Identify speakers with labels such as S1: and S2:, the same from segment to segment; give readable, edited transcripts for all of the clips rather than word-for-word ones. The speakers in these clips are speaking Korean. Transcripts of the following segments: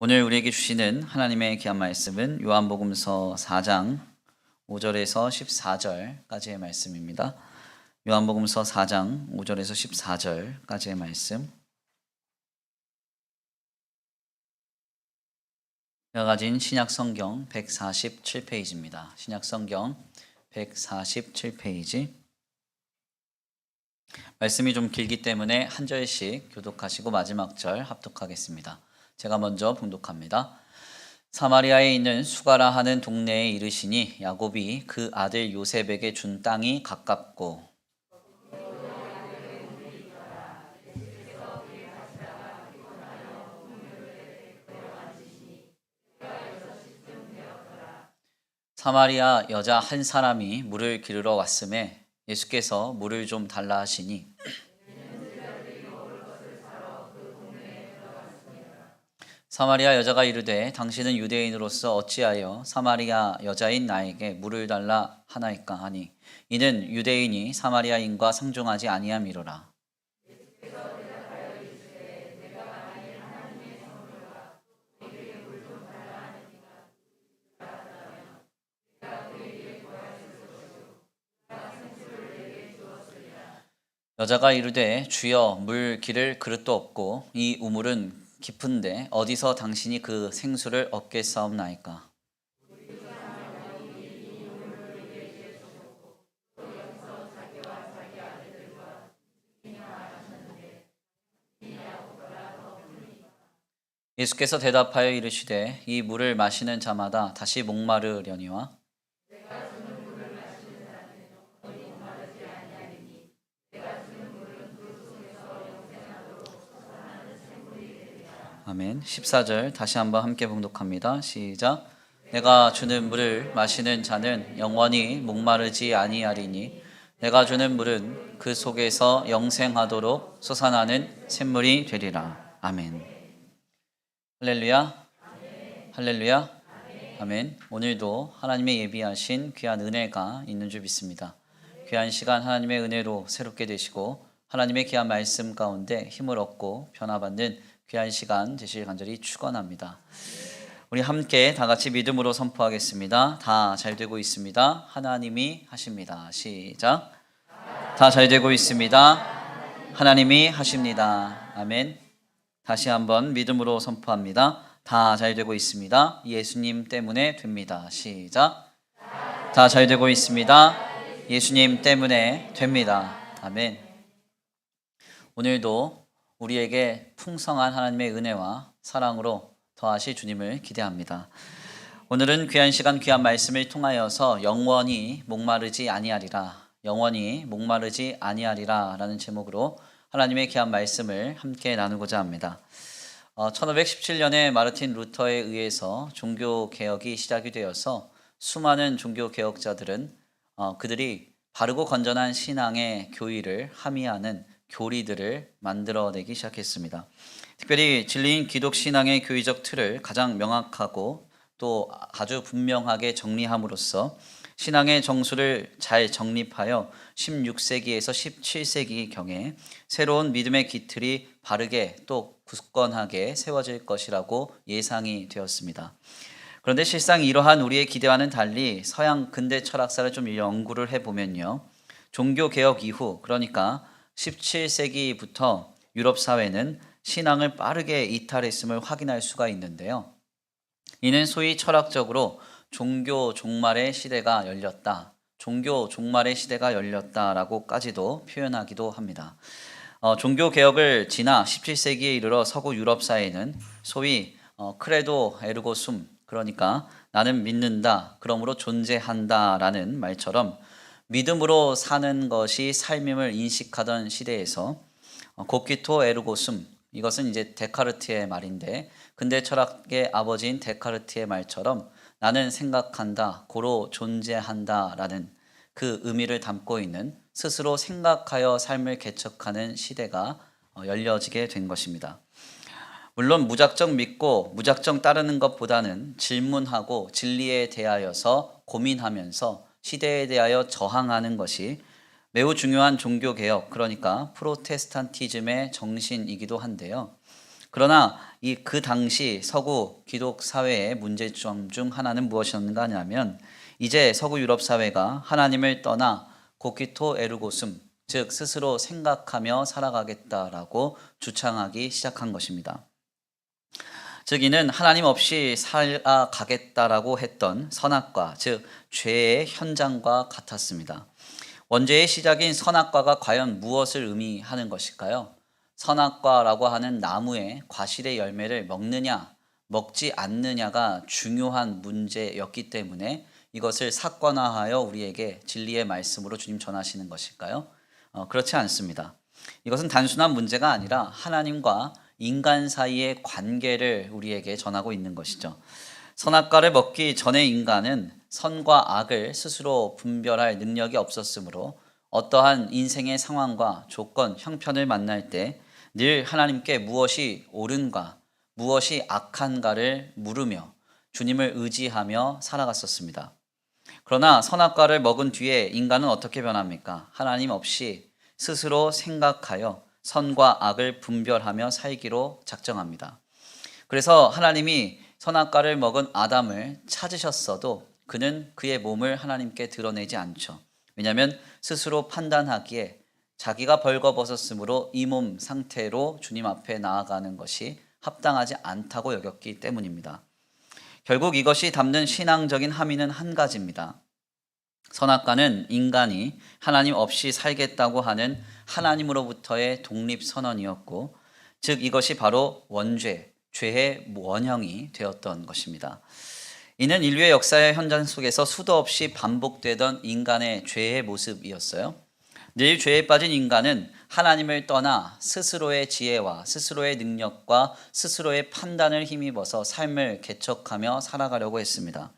S1: 오늘 우리에게 주시는 하나님의 귀한 말씀은 요한복음서 4장 5절에서 14절까지의 말씀입니다. 요한복음서 4장 5절에서 14절까지의 말씀. 제가 가진 신약성경 147페이지입니다. 신약성경 147페이지. 말씀이 좀 길기 때문에 한 절씩 교독하시고 마지막 절 합독하겠습니다. 제가 먼저 봉독합니다. 사마리아에 있는 수가라 하는 동네에 이르시니 야곱이 그 아들 요셉에게 준 땅이 가깝고 사마리아 여자 한 사람이 물을 기르러 왔음에 예수께서 물을 좀 달라 하시니 사마리아 여자가 이르되 당신은 유대인으로서 어찌하여 사마리아 여자인 나에게 물을 달라 하나이까 하니 이는 유대인이 사마리아인과 상종하지 아니함이로라. 여자가 이르되 주여 물 기를 그릇도 없고 이 우물은 깊은데 어디서 당신이 그 생수를 얻겠사옵나이까. 예수께서 대답하여 이르시되 이 물을 마시는 자마다 다시 목마르려니와 아멘. 14절 다시 한번 함께 봉독합니다. 시작. 내가 주는 물을 마시는 자는 영원히 목마르지 아니하리니 내가 주는 물은 그 속에서 영생하도록 솟아나는 샘물이 되리라. 아멘. 할렐루야. 할렐루야. 아멘. 오늘도 하나님의 예비하신 귀한 은혜가 있는 줄 믿습니다. 귀한 시간 하나님의 은혜로 새롭게 되시고 하나님의 귀한 말씀 가운데 힘을 얻고 변화받는 귀한 시간 되실 간절히 축원합니다. 우리 함께 다 같이 믿음으로 선포하겠습니다. 다 잘 되고 있습니다. 하나님이 하십니다. 시작. 다 잘 되고 있습니다. 하나님이 하십니다. 아멘. 다시 한번 믿음으로 선포합니다. 다 잘 되고 있습니다. 예수님 때문에 됩니다. 시작. 다 잘 되고 있습니다. 예수님 때문에 됩니다. 아멘. 오늘도 우리에게 풍성한 하나님의 은혜와 사랑으로 더하실 주님을 기대합니다. 오늘은 귀한 시간 귀한 말씀을 통하여서 영원히 목마르지 아니하리라, 영원히 목마르지 아니하리라 라는 제목으로 하나님의 귀한 말씀을 함께 나누고자 합니다. 1517년에 마르틴 루터에 의해서 종교개혁이 시작이 되어서 수많은 종교개혁자들은 그들이 바르고 건전한 신앙의 교의를 함의하는 교리들을 만들어내기 시작했습니다. 특별히 진리인 기독신앙의 교의적 틀을 가장 명확하고 또 아주 분명하게 정리함으로써 신앙의 정수를 잘 정립하여 16세기에서 17세기경에 새로운 믿음의 기틀이 바르게 또 굳건하게 세워질 것이라고 예상이 되었습니다. 그런데 실상 이러한 우리의 기대와는 달리 서양 근대 철학사를 좀 연구를 해보면요, 종교개혁 이후, 그러니까 17세기부터 유럽 사회는 신앙을 빠르게 이탈했음을 확인할 수가 있는데요. 이는 소위 철학적으로 종교 종말의 시대가 열렸다, 종교 종말의 시대가 열렸다라고까지도 표현하기도 합니다. 종교개혁을 지나 17세기에 이르러 서구 유럽 사회는 소위 크레도 에르고 숨, 그러니까 나는 믿는다, 그러므로 존재한다라는 말처럼 믿음으로 사는 것이 삶임을 인식하던 시대에서 코기토 에르고 숨, 이것은 이제 데카르트의 말인데 근대 철학의 아버지인 데카르트의 말처럼 나는 생각한다, 고로 존재한다 라는 그 의미를 담고 있는 스스로 생각하여 삶을 개척하는 시대가 열려지게 된 것입니다. 물론 무작정 믿고 무작정 따르는 것보다는 질문하고 진리에 대하여서 고민하면서 시대에 대하여 저항하는 것이 매우 중요한 종교개혁, 그러니까 프로테스탄티즘의 정신이기도 한데요. 그러나 그 당시 서구 기독 사회의 문제점 중 하나는 무엇이었는가 하냐면 이제 서구 유럽 사회가 하나님을 떠나 고키토 에르고숨, 즉 스스로 생각하며 살아가겠다라고 주창하기 시작한 것입니다. 즉 이는 하나님 없이 살아가겠다라고 했던 선악과, 즉 죄의 현장과 같았습니다. 원죄의 시작인 선악과가 과연 무엇을 의미하는 것일까요? 선악과라고 하는 나무의 과실의 열매를 먹느냐, 먹지 않느냐가 중요한 문제였기 때문에 이것을 사건화하여 우리에게 진리의 말씀으로 주님 전하시는 것일까요? 그렇지 않습니다. 이것은 단순한 문제가 아니라 하나님과 인간 사이의 관계를 우리에게 전하고 있는 것이죠. 선악과를 먹기 전에 인간은 선과 악을 스스로 분별할 능력이 없었으므로 어떠한 인생의 상황과 조건, 형편을 만날 때 늘 하나님께 무엇이 옳은가, 무엇이 악한가를 물으며 주님을 의지하며 살아갔었습니다. 그러나 선악과를 먹은 뒤에 인간은 어떻게 변합니까? 하나님 없이 스스로 생각하여 선과 악을 분별하며 살기로 작정합니다. 그래서 하나님이 선악과를 먹은 아담을 찾으셨어도 그는 그의 몸을 하나님께 드러내지 않죠. 왜냐하면 스스로 판단하기에 자기가 벌거벗었으므로 이 몸 상태로 주님 앞에 나아가는 것이 합당하지 않다고 여겼기 때문입니다. 결국 이것이 담는 신앙적인 함의는 한 가지입니다. 선악과는 인간이 하나님 없이 살겠다고 하는 하나님으로부터의 독립선언이었고, 즉 이것이 바로 원죄, 죄의 원형이 되었던 것입니다. 이는 인류의 역사의 현장 속에서 수도 없이 반복되던 인간의 죄의 모습이었어요. 늘 죄에 빠진 인간은 하나님을 떠나 스스로의 지혜와 스스로의 능력과 스스로의 판단을 힘입어서 삶을 개척하며 살아가려고 했습니다.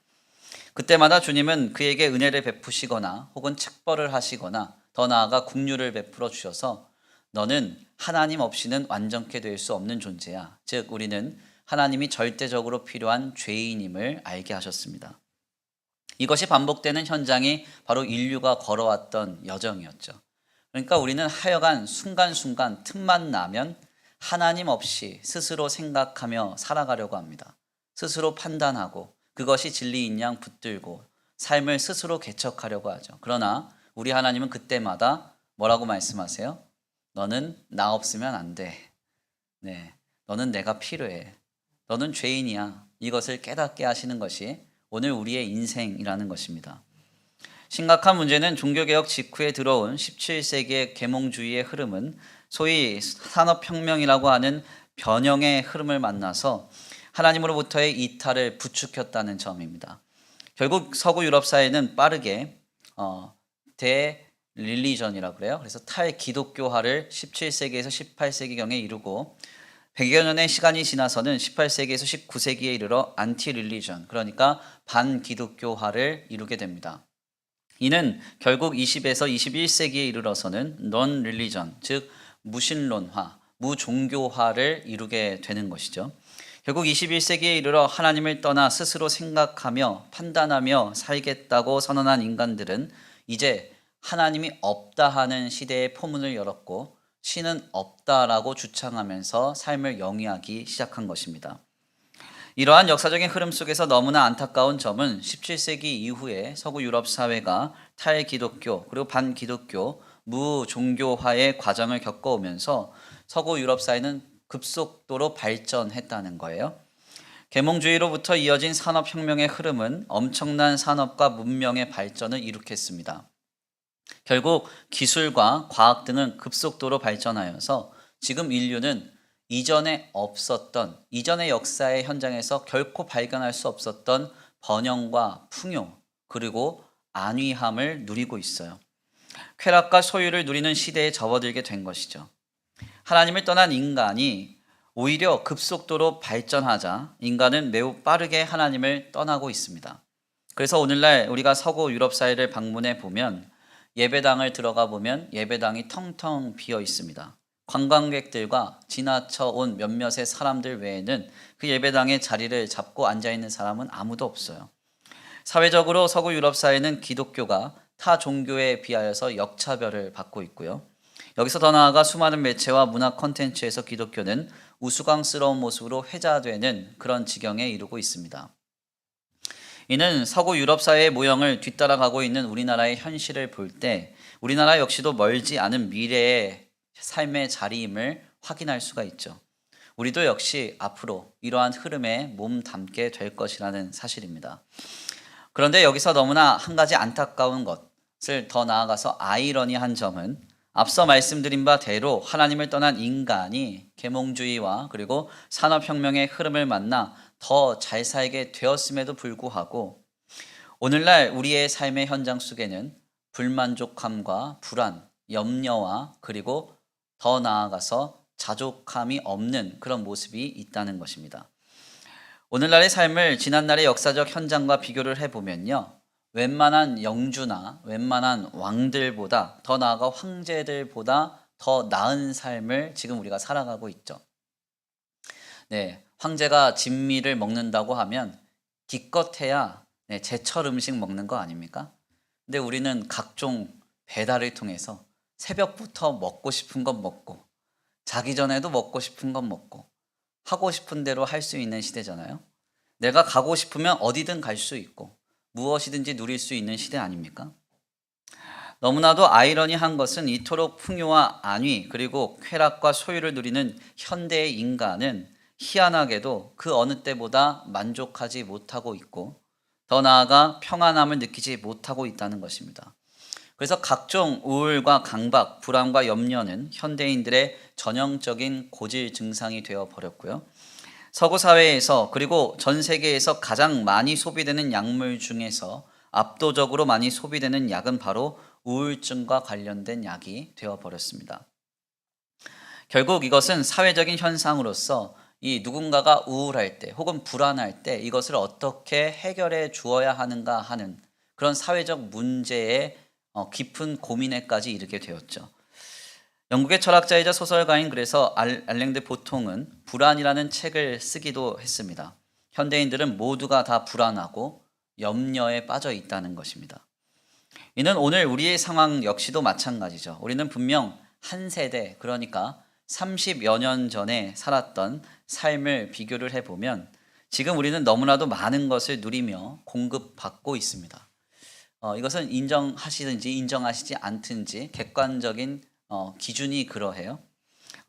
S1: 그때마다 주님은 그에게 은혜를 베푸시거나 혹은 책벌을 하시거나 더 나아가 긍휼을 베풀어 주셔서 너는 하나님 없이는 완전케 될 수 없는 존재야. 즉 우리는 하나님이 절대적으로 필요한 죄인임을 알게 하셨습니다. 이것이 반복되는 현장이 바로 인류가 걸어왔던 여정이었죠. 그러니까 우리는 하여간 순간순간 틈만 나면 하나님 없이 스스로 생각하며 살아가려고 합니다. 스스로 판단하고 그것이 진리인 양 붙들고 삶을 스스로 개척하려고 하죠. 그러나 우리 하나님은 그때마다 뭐라고 말씀하세요? 너는 나 없으면 안 돼. 네, 너는 내가 필요해. 너는 죄인이야. 이것을 깨닫게 하시는 것이 오늘 우리의 인생이라는 것입니다. 심각한 문제는 종교개혁 직후에 들어온 17세기의 계몽주의의 흐름은 소위 산업혁명이라고 하는 변형의 흐름을 만나서 하나님으로부터의 이탈을 부추겼다는 점입니다. 결국 서구 유럽 사회는 빠르게 대릴리전이라고 그래요. 그래서 탈기독교화를 17세기에서 18세기경에 이루고 100여 년의 시간이 지나서는 18세기에서 19세기에 이르러 안티릴리전, 그러니까 반기독교화를 이루게 됩니다. 이는 결국 20에서 21세기에 이르러서는 non-religion, 즉 무신론화, 무종교화를 이루게 되는 것이죠. 결국 21세기에 이르러 하나님을 떠나 스스로 생각하며 판단하며 살겠다고 선언한 인간들은 이제 하나님이 없다 하는 시대의 포문을 열었고 신은 없다라고 주창하면서 삶을 영위하기 시작한 것입니다. 이러한 역사적인 흐름 속에서 너무나 안타까운 점은 17세기 이후에 서구 유럽 사회가 탈기독교 그리고 반기독교 무종교화의 과정을 겪어오면서 서구 유럽 사회는 급속도로 발전했다는 거예요. 계몽주의로부터 이어진 산업혁명의 흐름은 엄청난 산업과 문명의 발전을 이룩했습니다. 결국 기술과 과학 등은 급속도로 발전하여서 지금 인류는 이전에 없었던, 이전의 역사의 현장에서 결코 발견할 수 없었던 번영과 풍요 그리고 안위함을 누리고 있어요. 쾌락과 소유를 누리는 시대에 접어들게 된 것이죠. 하나님을 떠난 인간이 오히려 급속도로 발전하자 인간은 매우 빠르게 하나님을 떠나고 있습니다. 그래서 오늘날 우리가 서구 유럽 사회를 방문해 보면 예배당을 들어가 보면 예배당이 텅텅 비어 있습니다. 관광객들과 지나쳐 온 몇몇의 사람들 외에는 그 예배당에 자리를 잡고 앉아있는 사람은 아무도 없어요. 사회적으로 서구 유럽 사회는 기독교가 타 종교에 비하여서 역차별을 받고 있고요. 여기서 더 나아가 수많은 매체와 문화 콘텐츠에서 기독교는 우스꽝스러운 모습으로 회자되는 그런 지경에 이르고 있습니다. 이는 서구 유럽 사회의 모형을 뒤따라가고 있는 우리나라의 현실을 볼 때 우리나라 역시도 멀지 않은 미래의 삶의 자리임을 확인할 수가 있죠. 우리도 역시 앞으로 이러한 흐름에 몸담게 될 것이라는 사실입니다. 그런데 여기서 너무나 한 가지 안타까운 것을 더 나아가서 아이러니한 점은 앞서 말씀드린 바대로 하나님을 떠난 인간이 계몽주의와 그리고 산업혁명의 흐름을 만나 더 잘 살게 되었음에도 불구하고 오늘날 우리의 삶의 현장 속에는 불만족함과 불안, 염려와 그리고 더 나아가서 자족함이 없는 그런 모습이 있다는 것입니다. 오늘날의 삶을 지난날의 역사적 현장과 비교를 해보면요. 웬만한 영주나 웬만한 왕들보다 더 나아가 황제들보다 더 나은 삶을 지금 우리가 살아가고 있죠. 네, 황제가 진미를 먹는다고 하면 기껏해야 제철 음식 먹는 거 아닙니까? 근데 우리는 각종 배달을 통해서 새벽부터 먹고 싶은 건 먹고 자기 전에도 먹고 싶은 건 먹고 하고 싶은 대로 할 수 있는 시대잖아요. 내가 가고 싶으면 어디든 갈 수 있고 무엇이든지 누릴 수 있는 시대 아닙니까? 너무나도 아이러니한 것은 이토록 풍요와 안위 그리고 쾌락과 소유를 누리는 현대의 인간은 희한하게도 그 어느 때보다 만족하지 못하고 있고 더 나아가 평안함을 느끼지 못하고 있다는 것입니다. 그래서 각종 우울과 강박, 불안과 염려는 현대인들의 전형적인 고질 증상이 되어 버렸고요. 서구 사회에서 그리고 전 세계에서 가장 많이 소비되는 약물 중에서 압도적으로 많이 소비되는 약은 바로 우울증과 관련된 약이 되어 버렸습니다. 결국 이것은 사회적인 현상으로서 이 누군가가 우울할 때 혹은 불안할 때 이것을 어떻게 해결해 주어야 하는가 하는 그런 사회적 문제의 깊은 고민에까지 이르게 되었죠. 영국의 철학자이자 소설가인 그래서 알랭드 보통은 불안이라는 책을 쓰기도 했습니다. 현대인들은 모두가 다 불안하고 염려에 빠져 있다는 것입니다. 이는 오늘 우리의 상황 역시도 마찬가지죠. 우리는 분명 한 세대, 그러니까 30여 년 전에 살았던 삶을 비교를 해보면 지금 우리는 너무나도 많은 것을 누리며 공급받고 있습니다. 이것은 인정하시든지 인정하시지 않든지 객관적인 기준이 그러해요.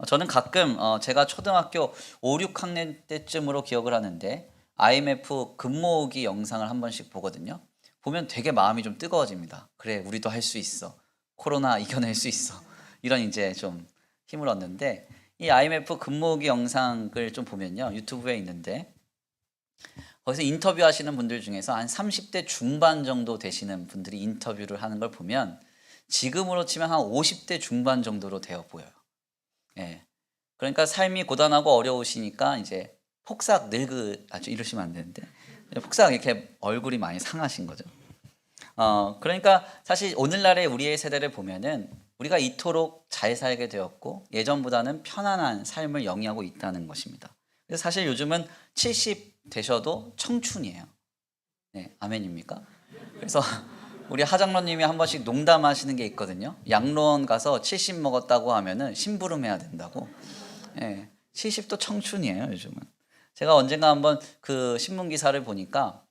S1: 저는 가끔 제가 초등학교 5, 6학년 때쯤으로 기억을 하는데 IMF 금모으기 영상을 한 번씩 보거든요. 보면 되게 마음이 좀 뜨거워집니다. 그래, 우리도 할 수 있어. 코로나 이겨낼 수 있어. 이런 이제 좀 힘을 얻는데 이 IMF 금모으기 영상을 좀 보면요. 유튜브에 있는데 거기서 인터뷰하시는 분들 중에서 한 30대 중반 정도 되시는 분들이 인터뷰를 하는 걸 보면 지금으로 치면 한 50대 중반 정도로 되어 보여요. 예. 그러니까 삶이 고단하고 어려우시니까 이제 폭삭 아주 이러시면 안 되는데 폭삭 이렇게 얼굴이 많이 상하신 거죠. 그러니까 사실 오늘날의 우리의 세대를 보면은 우리가 이토록 잘 살게 되었고 예전보다는 편안한 삶을 영위하고 있다는 것입니다. 그래서 사실 요즘은 70 되셔도 청춘이에요. 네, 아멘입니까? 그래서 우리 하장로님이 한 번씩 농담하시는 게 있거든요. 양로원 가서 70 먹었다고 하면은 심부름해야 된다고. 네, 70도 청춘이에요, 요즘은. 제가 언젠가 한번 그 신문 기사를 보니까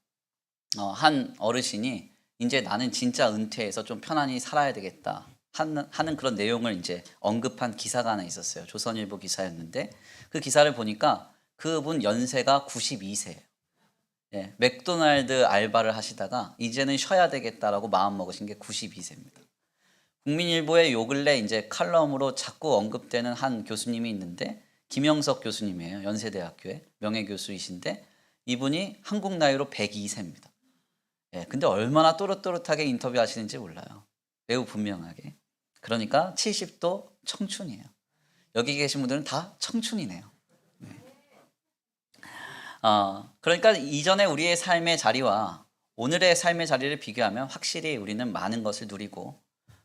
S1: 한 어르신이 이제 나는 진짜 은퇴해서 좀 편안히 살아야 되겠다 하는 그런 내용을 이제 언급한 기사가 하나 있었어요. 조선일보 기사였는데 그 기사를 보니까 그분 연세가 92세예요. 예, 맥도날드 알바를 하시다가 이제는 쉬어야 되겠다라고 마음 먹으신 게 92세입니다. 국민일보의 요 근래 이제 칼럼으로 자꾸 언급되는 한 교수님이 있는데 김영석 교수님이에요. 연세대학교의 명예교수이신데 이분이 한국 나이로 102세입니다. 예, 근데 얼마나 또렷또렷하게 인터뷰하시는지 몰라요. 매우 분명하게. 그러니까 70도 청춘이에요. 여기 계신 분들은 다 청춘이네요. 네. 그러니까 이전에 우리의 삶의 자리와 오늘의 삶의 자리를 비교하면 확실히 우리는 많은 것을 누리고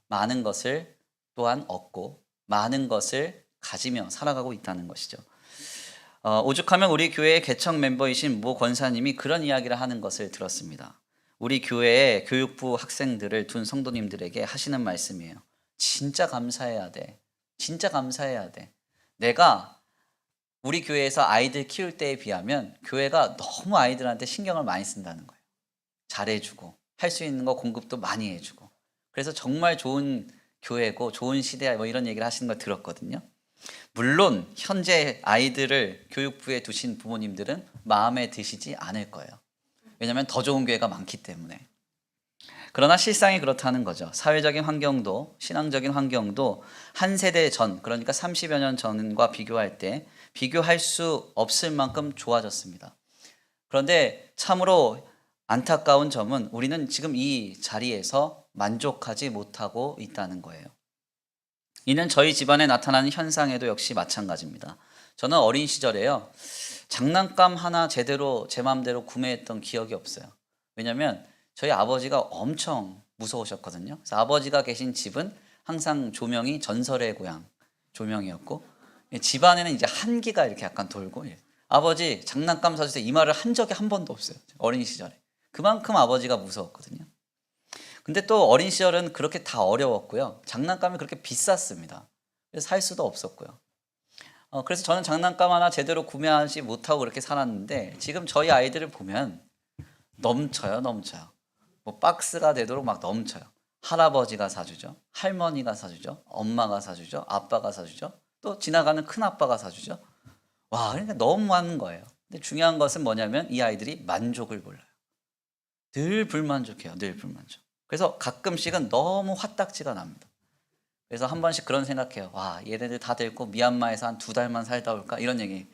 S1: 많은 것을 또한 얻고 많은 것을 가지며 살아가고 있다는 것이죠. 오죽하면 우리 교회의 개척 멤버이신 모 권사님이 그런 이야기를 하는 것을 들었습니다. 우리 교회의 교육부 학생들을 둔 성도님들에게 하시는 말씀이에요. 진짜 감사해야 돼. 진짜 감사해야 돼. 내가 우리 교회에서 아이들 키울 때에 비하면 교회가 너무 아이들한테 신경을 많이 쓴다는 거예요. 잘해주고 할 수 있는 거 공급도 많이 해주고. 그래서 정말 좋은 교회고 좋은 시대야 뭐 이런 얘기를 하시는 걸 들었거든요. 물론 현재 아이들을 교육부에 두신 부모님들은 마음에 드시지 않을 거예요. 왜냐하면 더 좋은 교회가 많기 때문에. 그러나 실상이 그렇다는 거죠. 사회적인 환경도 신앙적인 환경도 한 세대 전, 그러니까 30여 년 전과 비교할 때 비교할 수 없을 만큼 좋아졌습니다. 그런데 참으로 안타까운 점은 우리는 지금 이 자리에서 만족하지 못하고 있다는 거예요. 이는 저희 집안에 나타나는 현상에도 역시 마찬가지입니다. 저는 어린 시절에요, 장난감 하나 제대로 제 마음대로 구매했던 기억이 없어요. 왜냐하면 저희 아버지가 엄청 무서우셨거든요. 그래서 아버지가 계신 집은 항상 조명이 전설의 고향 조명이었고, 집안에는 이제 한기가 이렇게 약간 돌고, 아버지 장난감 사주세요 이 말을 한 적이 한 번도 없어요. 어린 시절에. 그만큼 아버지가 무서웠거든요. 근데 또 어린 시절은 그렇게 다 어려웠고요. 장난감이 그렇게 비쌌습니다. 그래서 살 수도 없었고요. 그래서 저는 장난감 하나 제대로 구매하지 못하고 그렇게 살았는데, 지금 저희 아이들을 보면 넘쳐요. 뭐 박스가 되도록 막 넘쳐요. 할아버지가 사주죠. 할머니가 사주죠. 엄마가 사주죠. 아빠가 사주죠. 또 지나가는 큰아빠가 사주죠. 와, 그러니까 너무 많은 거예요. 근데 중요한 것은 뭐냐면 이 아이들이 만족을 몰라요. 늘 불만족해요. 늘 불만족. 그래서 가끔씩은 너무 화딱지가 납니다. 그래서 한 번씩 그런 생각해요. 와, 얘네들 다 데리고 미얀마에서 한 2달만 살다 올까? 이런 얘기,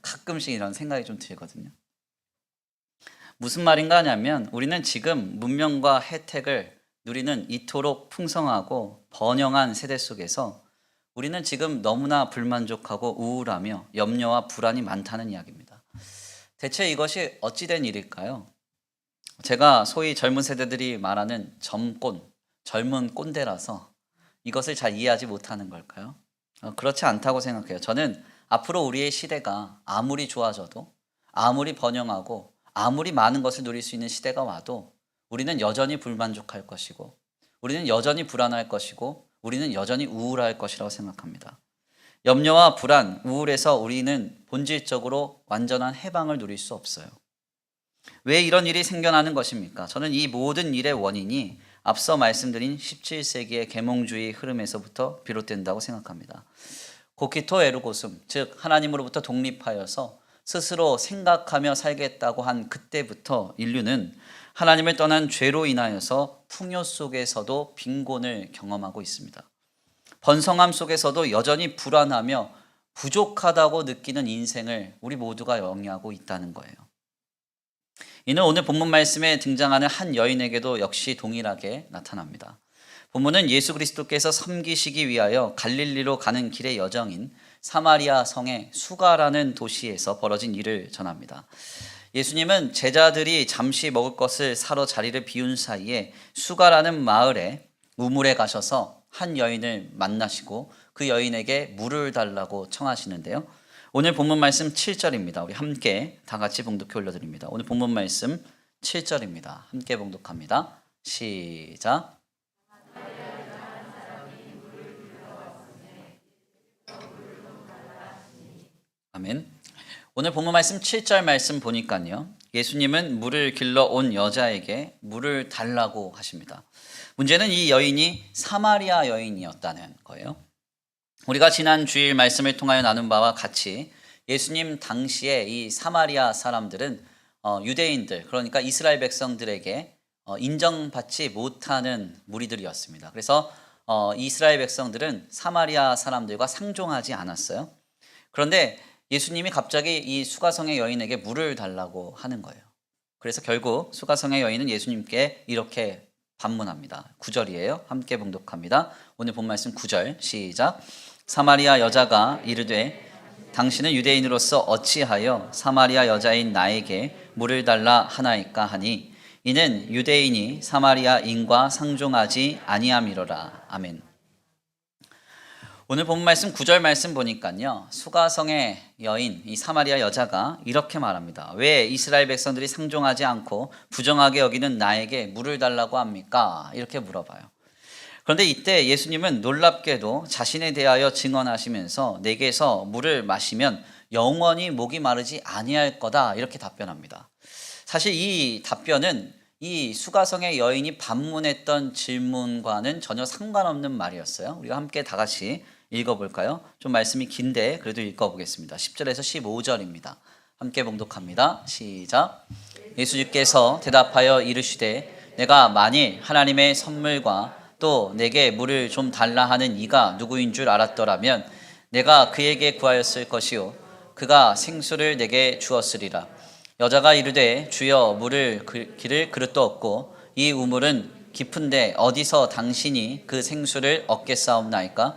S1: 가끔씩 이런 생각이 좀 들거든요. 무슨 말인가 하냐면 우리는 지금 문명과 혜택을 누리는 이토록 풍성하고 번영한 세대 속에서 우리는 지금 너무나 불만족하고 우울하며 염려와 불안이 많다는 이야기입니다. 대체 이것이 어찌된 일일까요? 제가 소위 젊은 세대들이 말하는 젊은 꼰대라서 이것을 잘 이해하지 못하는 걸까요? 그렇지 않다고 생각해요. 저는 앞으로 우리의 시대가 아무리 좋아져도, 아무리 번영하고 아무리 많은 것을 누릴 수 있는 시대가 와도 우리는 여전히 불만족할 것이고, 우리는 여전히 불안할 것이고, 우리는 여전히 우울할 것이라고 생각합니다. 염려와 불안, 우울에서 우리는 본질적으로 완전한 해방을 누릴 수 없어요. 왜 이런 일이 생겨나는 것입니까? 저는 이 모든 일의 원인이 앞서 말씀드린 17세기의 계몽주의 흐름에서부터 비롯된다고 생각합니다. 고키토 에르고숨, 즉 하나님으로부터 독립하여서 스스로 생각하며 살겠다고 한 그때부터 인류는 하나님을 떠난 죄로 인하여서 풍요 속에서도 빈곤을 경험하고 있습니다. 번성함 속에서도 여전히 불안하며 부족하다고 느끼는 인생을 우리 모두가 영위하고 있다는 거예요. 이는 오늘 본문 말씀에 등장하는 한 여인에게도 역시 동일하게 나타납니다. 본문은 예수 그리스도께서 섬기시기 위하여 갈릴리로 가는 길의 여정인 사마리아 성의 수가라는 도시에서 벌어진 일을 전합니다. 예수님은 제자들이 잠시 먹을 것을 사러 자리를 비운 사이에 수가라는 마을에 우물에 가셔서 한 여인을 만나시고 그 여인에게 물을 달라고 청하시는데요. 오늘 본문 말씀 7절입니다. 우리 함께 다 같이 봉독해 올려드립니다. 오늘 본문 말씀 7절입니다. 함께 봉독합니다. 시작. 아멘. 오늘 본문 말씀 7절 말씀 보니까요, 예수님은 물을 길러 온 여자에게 물을 달라고 하십니다. 문제는 이 여인이 사마리아 여인이었다는 거예요. 우리가 지난 주일 말씀을 통하여 나눈 바와 같이 예수님 당시에 이 사마리아 사람들은 유대인들, 그러니까 이스라엘 백성들에게 인정받지 못하는 무리들이었습니다. 그래서 이스라엘 백성들은 사마리아 사람들과 상종하지 않았어요. 그런데 예수님이 갑자기 이 수가성의 여인에게 물을 달라고 하는 거예요. 그래서 결국 수가성의 여인은 예수님께 이렇게 반문합니다. 9절이에요. 함께 봉독합니다. 오늘 본 말씀 9절 시작. 사마리아 여자가 이르되 당신은 유대인으로서 어찌하여 사마리아 여자인 나에게 물을 달라 하나이까 하니 이는 유대인이 사마리아인과 상종하지 아니함이로라. 아멘. 오늘 본 말씀 9절 말씀 보니까요, 수가성의 여인, 이 사마리아 여자가 이렇게 말합니다. 왜 이스라엘 백성들이 상종하지 않고 부정하게 여기는 나에게 물을 달라고 합니까? 이렇게 물어봐요. 그런데 이때 예수님은 놀랍게도 자신에 대하여 증언하시면서 내게서 물을 마시면 영원히 목이 마르지 아니할 거다 이렇게 답변합니다. 사실 이 답변은 이 수가성의 여인이 반문했던 질문과는 전혀 상관없는 말이었어요. 우리가 함께 다 같이 읽어볼까요? 좀 말씀이 긴데 그래도 읽어보겠습니다. 10절에서 15절입니다. 함께 봉독합니다. 시작. 예수님께서 대답하여 이르시되 내가 만일 하나님의 선물과 또 내게 물을 좀 달라 하는 이가 누구인 줄 알았더라면 내가 그에게 구하였을 것이요 그가 생수를 내게 주었으리라. 여자가 이르되 주여 물을 기를 그릇도 없고 이 우물은 깊은데 어디서 당신이 그 생수를 얻겠사옵나이까?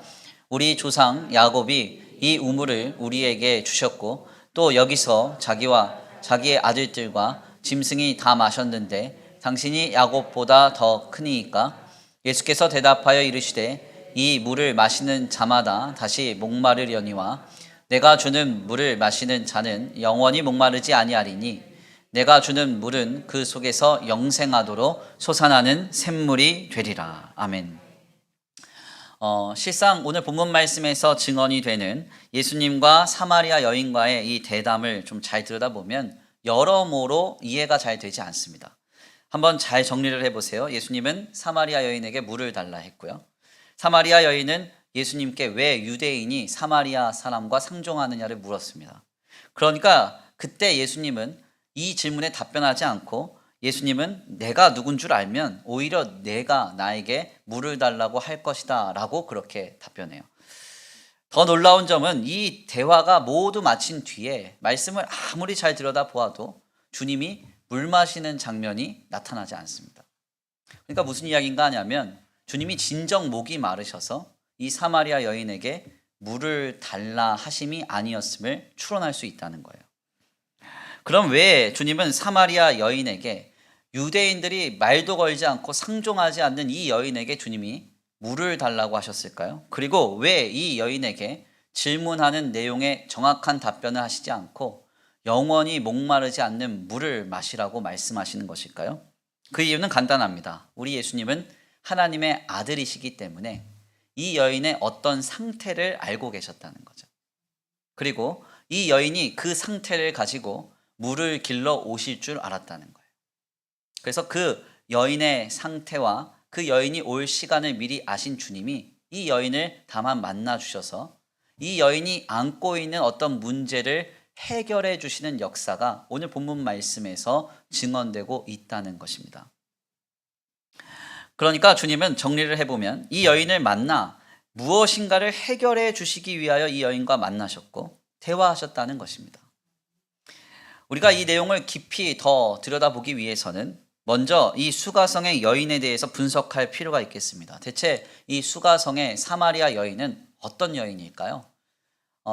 S1: 우리 조상 야곱이 이 우물을 우리에게 주셨고 또 여기서 자기와 자기의 아들들과 짐승이 다 마셨는데 당신이 야곱보다 더 크니이까? 예수께서 대답하여 이르시되 이 물을 마시는 자마다 다시 목마르려니와 내가 주는 물을 마시는 자는 영원히 목마르지 아니하리니 내가 주는 물은 그 속에서 영생하도록 솟아나는 샘물이 되리라. 아멘. 실상 오늘 본문 말씀에서 증언이 되는 예수님과 사마리아 여인과의 이 대담을 좀 잘 들여다보면 여러모로 이해가 잘 되지 않습니다. 한번 잘 정리를 해보세요. 예수님은 사마리아 여인에게 물을 달라 했고요. 사마리아 여인은 예수님께 왜 유대인이 사마리아 사람과 상종하느냐를 물었습니다. 그러니까 그때 예수님은 이 질문에 답변하지 않고 예수님은 내가 누군 줄 알면 오히려 내가 나에게 물을 달라고 할 것이다 라고 그렇게 답변해요. 더 놀라운 점은 이 대화가 모두 마친 뒤에 말씀을 아무리 잘 들여다보아도 주님이 물 마시는 장면이 나타나지 않습니다. 그러니까 무슨 이야기인가 하냐면 주님이 진정 목이 마르셔서 이 사마리아 여인에게 물을 달라 하심이 아니었음을 추론할 수 있다는 거예요. 그럼 왜 주님은 사마리아 여인에게 유대인들이 말도 걸지 않고 상종하지 않는 이 여인에게 주님이 물을 달라고 하셨을까요? 그리고 왜 이 여인에게 질문하는 내용에 정확한 답변을 하시지 않고 영원히 목마르지 않는 물을 마시라고 말씀하시는 것일까요? 그 이유는 간단합니다. 우리 예수님은 하나님의 아들이시기 때문에 이 여인의 어떤 상태를 알고 계셨다는 거죠. 그리고 이 여인이 그 상태를 가지고 물을 길러 오실 줄 알았다는 거예요. 그래서 그 여인의 상태와 그 여인이 올 시간을 미리 아신 주님이 이 여인을 다만 만나 주셔서 이 여인이 안고 있는 어떤 문제를 해결해 주시는 역사가 오늘 본문 말씀에서 증언되고 있다는 것입니다. 그러니까 주님은 정리를 해보면 이 여인을 만나 무엇인가를 해결해 주시기 위하여 이 여인과 만나셨고 대화하셨다는 것입니다. 우리가 이 내용을 깊이 더 들여다보기 위해서는 먼저 이 수가성의 여인에 대해서 분석할 필요가 있겠습니다. 대체 이 수가성의 사마리아 여인은 어떤 여인일까요?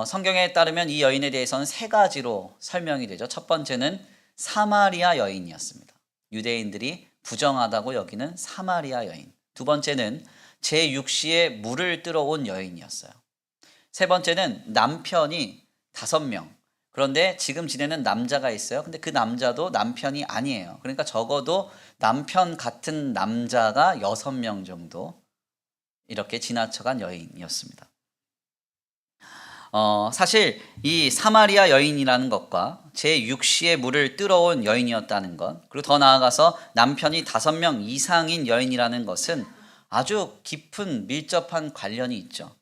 S1: 성경에 따르면 이 여인에 대해서는 세 가지로 설명이 되죠. 첫 번째는 사마리아 여인이었습니다. 유대인들이 부정하다고 여기는 사마리아 여인. 두 번째는 제6시에 물을 뜨러온 여인이었어요. 세 번째는 남편이 5명. 그런데 지금 지내는 남자가 있어요. 근데 그 남자도 남편이 아니에요. 그러니까 적어도 남편 같은 남자가 6명 정도 이렇게 지나쳐간 여인이었습니다. 사실 이 사마리아 여인이라는 것과 제6시에 물을 뜨러온 여인이었다는 것, 그리고 더 나아가서 남편이 5명 이상인 여인이라는 것은 아주 깊은 밀접한 관련이 있죠.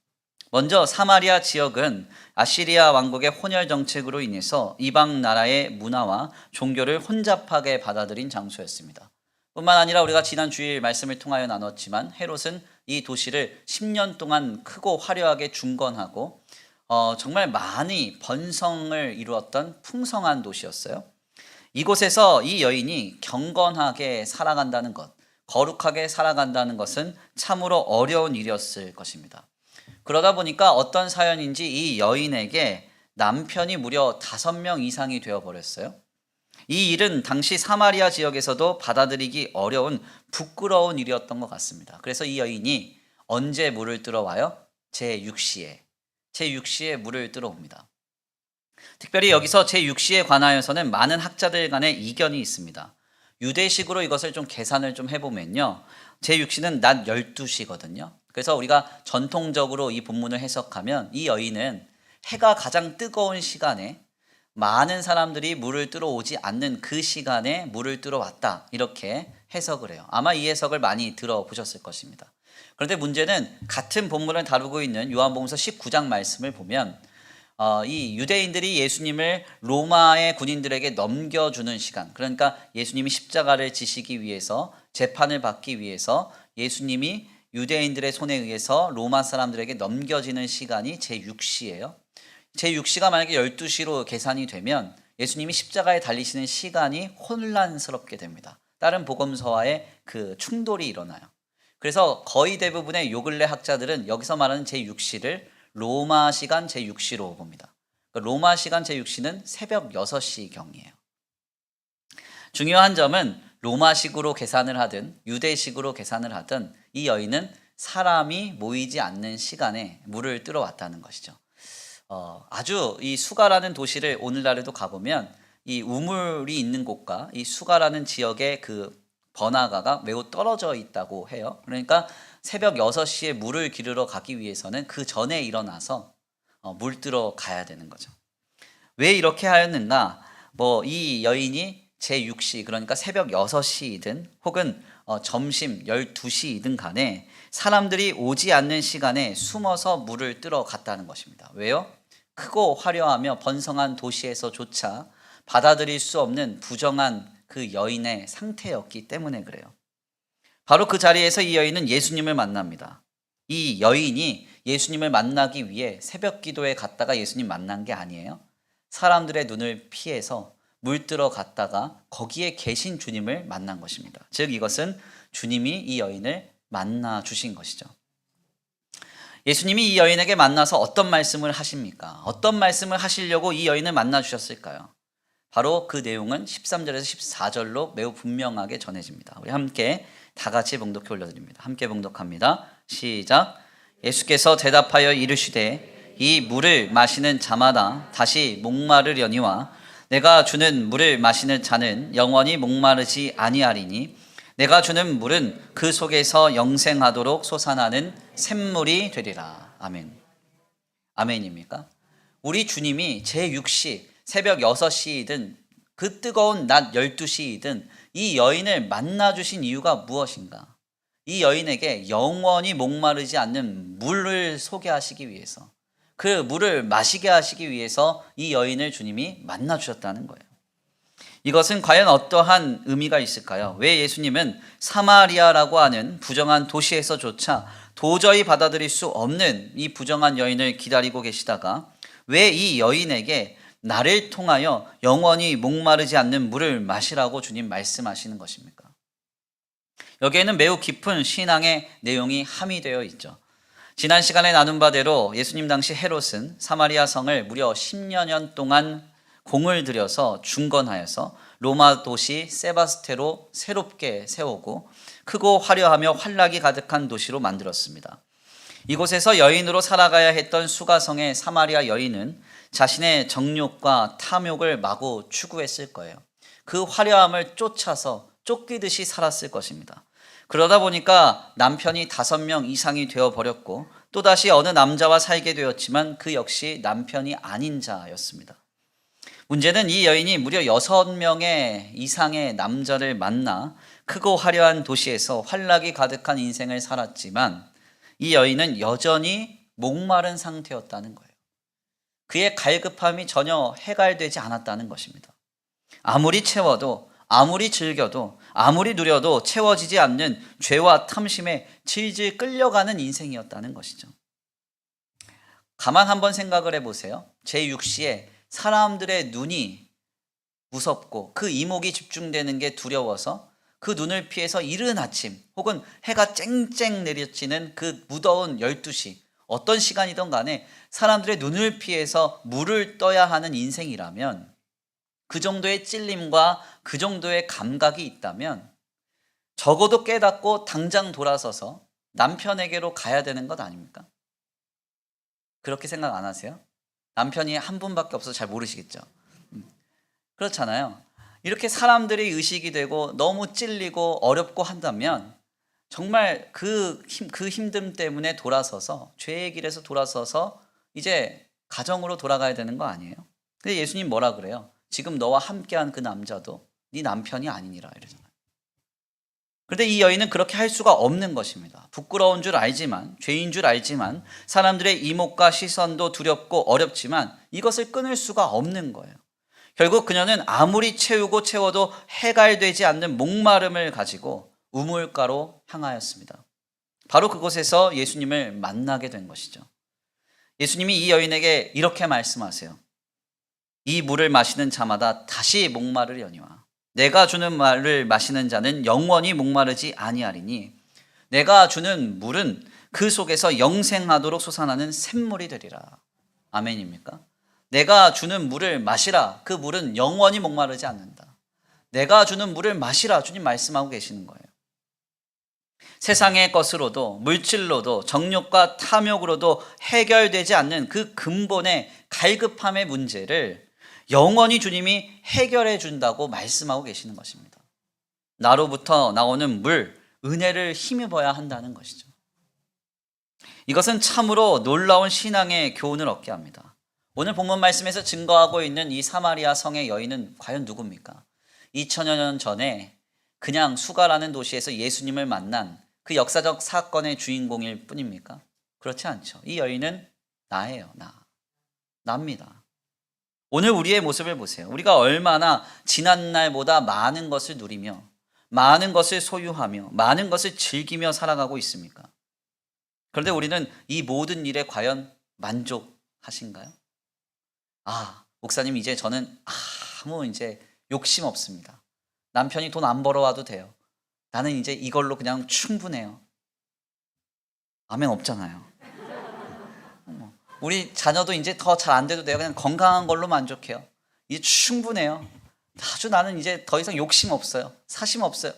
S1: 먼저 사마리아 지역은 아시리아 왕국의 혼혈 정책으로 인해서 이방 나라의 문화와 종교를 혼잡하게 받아들인 장소였습니다. 뿐만 아니라 우리가 지난 주일 말씀을 통하여 나눴지만 헤롯은 이 도시를 10년 동안 크고 화려하게 중건하고 정말 많이 번성을 이루었던 풍성한 도시였어요. 이곳에서 이 여인이 경건하게 살아간다는 것, 거룩하게 살아간다는 것은 참으로 어려운 일이었을 것입니다. 그러다 보니까 어떤 사연인지 이 여인에게 남편이 무려 5명 이상이 되어버렸어요. 이 일은 당시 사마리아 지역에서도 받아들이기 어려운 부끄러운 일이었던 것 같습니다. 그래서 이 여인이 언제 물을 들어와요? 제6시에 물을 들어옵니다. 특별히 여기서 제6시에 관하여서는 많은 학자들 간의 이견이 있습니다. 유대식으로 이것을 좀 계산을 좀 해보면요. 제6시는 낮 12시거든요. 그래서 우리가 전통적으로 이 본문을 해석하면 이 여인은 해가 가장 뜨거운 시간에 많은 사람들이 물을 뜨러 오지 않는 그 시간에 물을 뜨러 왔다, 이렇게 해석을 해요. 아마 이 해석을 많이 들어보셨을 것입니다. 그런데 문제는 같은 본문을 다루고 있는 요한복음서 19장 말씀을 보면 이 유대인들이 예수님을 로마의 군인들에게 넘겨주는 시간, 그러니까 예수님이 십자가를 지시기 위해서, 재판을 받기 위해서 예수님이 유대인들의 손에 의해서 로마 사람들에게 넘겨지는 시간이 제6시예요. 제6시가 만약에 12시로 계산이 되면 예수님이 십자가에 달리시는 시간이 혼란스럽게 됩니다. 다른 복음서와의 그 충돌이 일어나요. 그래서 거의 대부분의 요 근래 학자들은 여기서 말하는 제6시를 로마 시간 제6시로 봅니다. 로마 시간 제6시는 새벽 6시경이에요. 중요한 점은 로마식으로 계산을 하든 유대식으로 계산을 하든 이 여인은 사람이 모이지 않는 시간에 물을 뜨러 왔다는 것이죠. 아주 이 수가라는 도시를 오늘날에도 가보면 이 우물이 있는 곳과 이 수가라는 지역의 그 번화가가 매우 떨어져 있다고 해요. 그러니까 새벽 6시에 물을 기르러 가기 위해서는 그 전에 일어나서 물 뜨러 가야 되는 거죠. 왜 이렇게 하였는가? 이 여인이 제6시, 그러니까 새벽 6시이든 혹은 점심 12시이든 간에 사람들이 오지 않는 시간에 숨어서 물을 뜨러 갔다는 것입니다. 왜요? 크고 화려하며 번성한 도시에서조차 받아들일 수 없는 부정한 그 여인의 상태였기 때문에 그래요. 바로 그 자리에서 이 여인은 예수님을 만납니다. 이 여인이 예수님을 만나기 위해 새벽 기도에 갔다가 예수님 만난 게 아니에요. 사람들의 눈을 피해서 물 뜨러 갔다가 거기에 계신 주님을 만난 것입니다. 즉 이것은 주님이 이 여인을 만나 주신 것이죠. 예수님이 이 여인에게 만나서 어떤 말씀을 하십니까? 어떤 말씀을 하시려고 이 여인을 만나 주셨을까요? 바로 그 내용은 13절에서 14절로 매우 분명하게 전해집니다. 우리 함께 다 같이 봉독해 올려드립니다. 함께 봉독합니다. 시작. 예수께서 대답하여 이르시되 이 물을 마시는 자마다 다시 목마르려니와 내가 주는 물을 마시는 자는 영원히 목마르지 아니하리니 내가 주는 물은 그 속에서 영생하도록 솟아나는 샘물이 되리라. 아멘. 아멘입니까? 우리 주님이 제6시 새벽 6시이든 그 뜨거운 낮 12시이든 이 여인을 만나주신 이유가 무엇인가? 이 여인에게 영원히 목마르지 않는 물을 소개하시기 위해서, 그 물을 마시게 하시기 위해서 이 여인을 주님이 만나주셨다는 거예요. 이것은 과연 어떠한 의미가 있을까요? 왜 예수님은 사마리아라고 하는 부정한 도시에서조차 도저히 받아들일 수 없는 이 부정한 여인을 기다리고 계시다가 왜 이 여인에게 나를 통하여 영원히 목마르지 않는 물을 마시라고 주님 말씀하시는 것입니까? 여기에는 매우 깊은 신앙의 내용이 함의되어 있죠. 지난 시간에 나눈 바대로 예수님 당시 헤롯은 사마리아 성을 무려 10여 년 동안 공을 들여서 중건하여서 로마 도시 세바스테로 새롭게 세우고 크고 화려하며 환락이 가득한 도시로 만들었습니다. 이곳에서 여인으로 살아가야 했던 수가성의 사마리아 여인은 자신의 정욕과 탐욕을 마구 추구했을 거예요. 그 화려함을 쫓아서 쫓기듯이 살았을 것입니다. 그러다 보니까 남편이 5명 이상이 되어버렸고 또다시 어느 남자와 살게 되었지만 그 역시 남편이 아닌 자였습니다. 문제는 이 여인이 무려 6명의 이상의 남자를 만나 크고 화려한 도시에서 환락이 가득한 인생을 살았지만 이 여인은 여전히 목마른 상태였다는 거예요. 그의 갈급함이 전혀 해갈되지 않았다는 것입니다. 아무리 채워도, 아무리 즐겨도, 아무리 누려도 채워지지 않는 죄와 탐심에 질질 끌려가는 인생이었다는 것이죠. 가만 한번 생각을 해보세요. 제6시에 사람들의 눈이 무섭고 그 이목이 집중되는 게 두려워서 그 눈을 피해서 이른 아침 혹은 해가 쨍쨍 내리치는 그 무더운 12시, 어떤 시간이든 간에 사람들의 눈을 피해서 물을 떠야 하는 인생이라면, 그 정도의 찔림과 그 정도의 감각이 있다면 적어도 깨닫고 당장 돌아서서 남편에게로 가야 되는 것 아닙니까? 그렇게 생각 안 하세요? 남편이 한 분밖에 없어서 잘 모르시겠죠. 그렇잖아요. 이렇게 사람들이 의식이 되고 너무 찔리고 어렵고 한다면 정말 그 힘듦 때문에 돌아서서 죄의 길에서 돌아서서 이제 가정으로 돌아가야 되는 거 아니에요? 근데 예수님 뭐라 그래요? 지금 너와 함께한 그 남자도 네 남편이 아니니라 이러잖아요. 그런데 이 여인은 그렇게 할 수가 없는 것입니다. 부끄러운 줄 알지만, 죄인 줄 알지만, 사람들의 이목과 시선도 두렵고 어렵지만 이것을 끊을 수가 없는 거예요. 결국 그녀는 아무리 채우고 채워도 해갈되지 않는 목마름을 가지고 우물가로 향하였습니다. 바로 그곳에서 예수님을 만나게 된 것이죠. 예수님이 이 여인에게 이렇게 말씀하세요. 이 물을 마시는 자마다 다시 목마르려니와 내가 주는 말을 마시는 자는 영원히 목마르지 아니하리니 내가 주는 물은 그 속에서 영생하도록 솟아나는 샘물이 되리라. 아멘입니까? 내가 주는 물을 마시라. 그 물은 영원히 목마르지 않는다. 내가 주는 물을 마시라. 주님 말씀하고 계시는 거예요. 세상의 것으로도 물질로도 정욕과 탐욕으로도 해결되지 않는 그 근본의 갈급함의 문제를 영원히 주님이 해결해 준다고 말씀하고 계시는 것입니다. 나로부터 나오는 물, 은혜를 힘입어야 한다는 것이죠. 이것은 참으로 놀라운 신앙의 교훈을 얻게 합니다. 오늘 본문 말씀에서 증거하고 있는 이 사마리아 성의 여인은 과연 누굽니까? 2000여 년 전에 그냥 수가라는 도시에서 예수님을 만난 그 역사적 사건의 주인공일 뿐입니까? 그렇지 않죠. 이 여인은 나예요. 나입니다. 오늘 우리의 모습을 보세요. 우리가 얼마나 지난 날보다 많은 것을 누리며 많은 것을 소유하며 많은 것을 즐기며 살아가고 있습니까? 그런데 우리는 이 모든 일에 과연 만족하신가요? 목사님 이제 저는 아무 이제 욕심 없습니다. 남편이 돈 안 벌어와도 돼요. 나는 이제 이걸로 그냥 충분해요. 아멘 없잖아요. 우리 자녀도 이제 더 잘 안 돼도 돼요. 그냥 건강한 걸로 만족해요. 이제 충분해요. 아주 나는 이제 더 이상 욕심 없어요. 사심 없어요.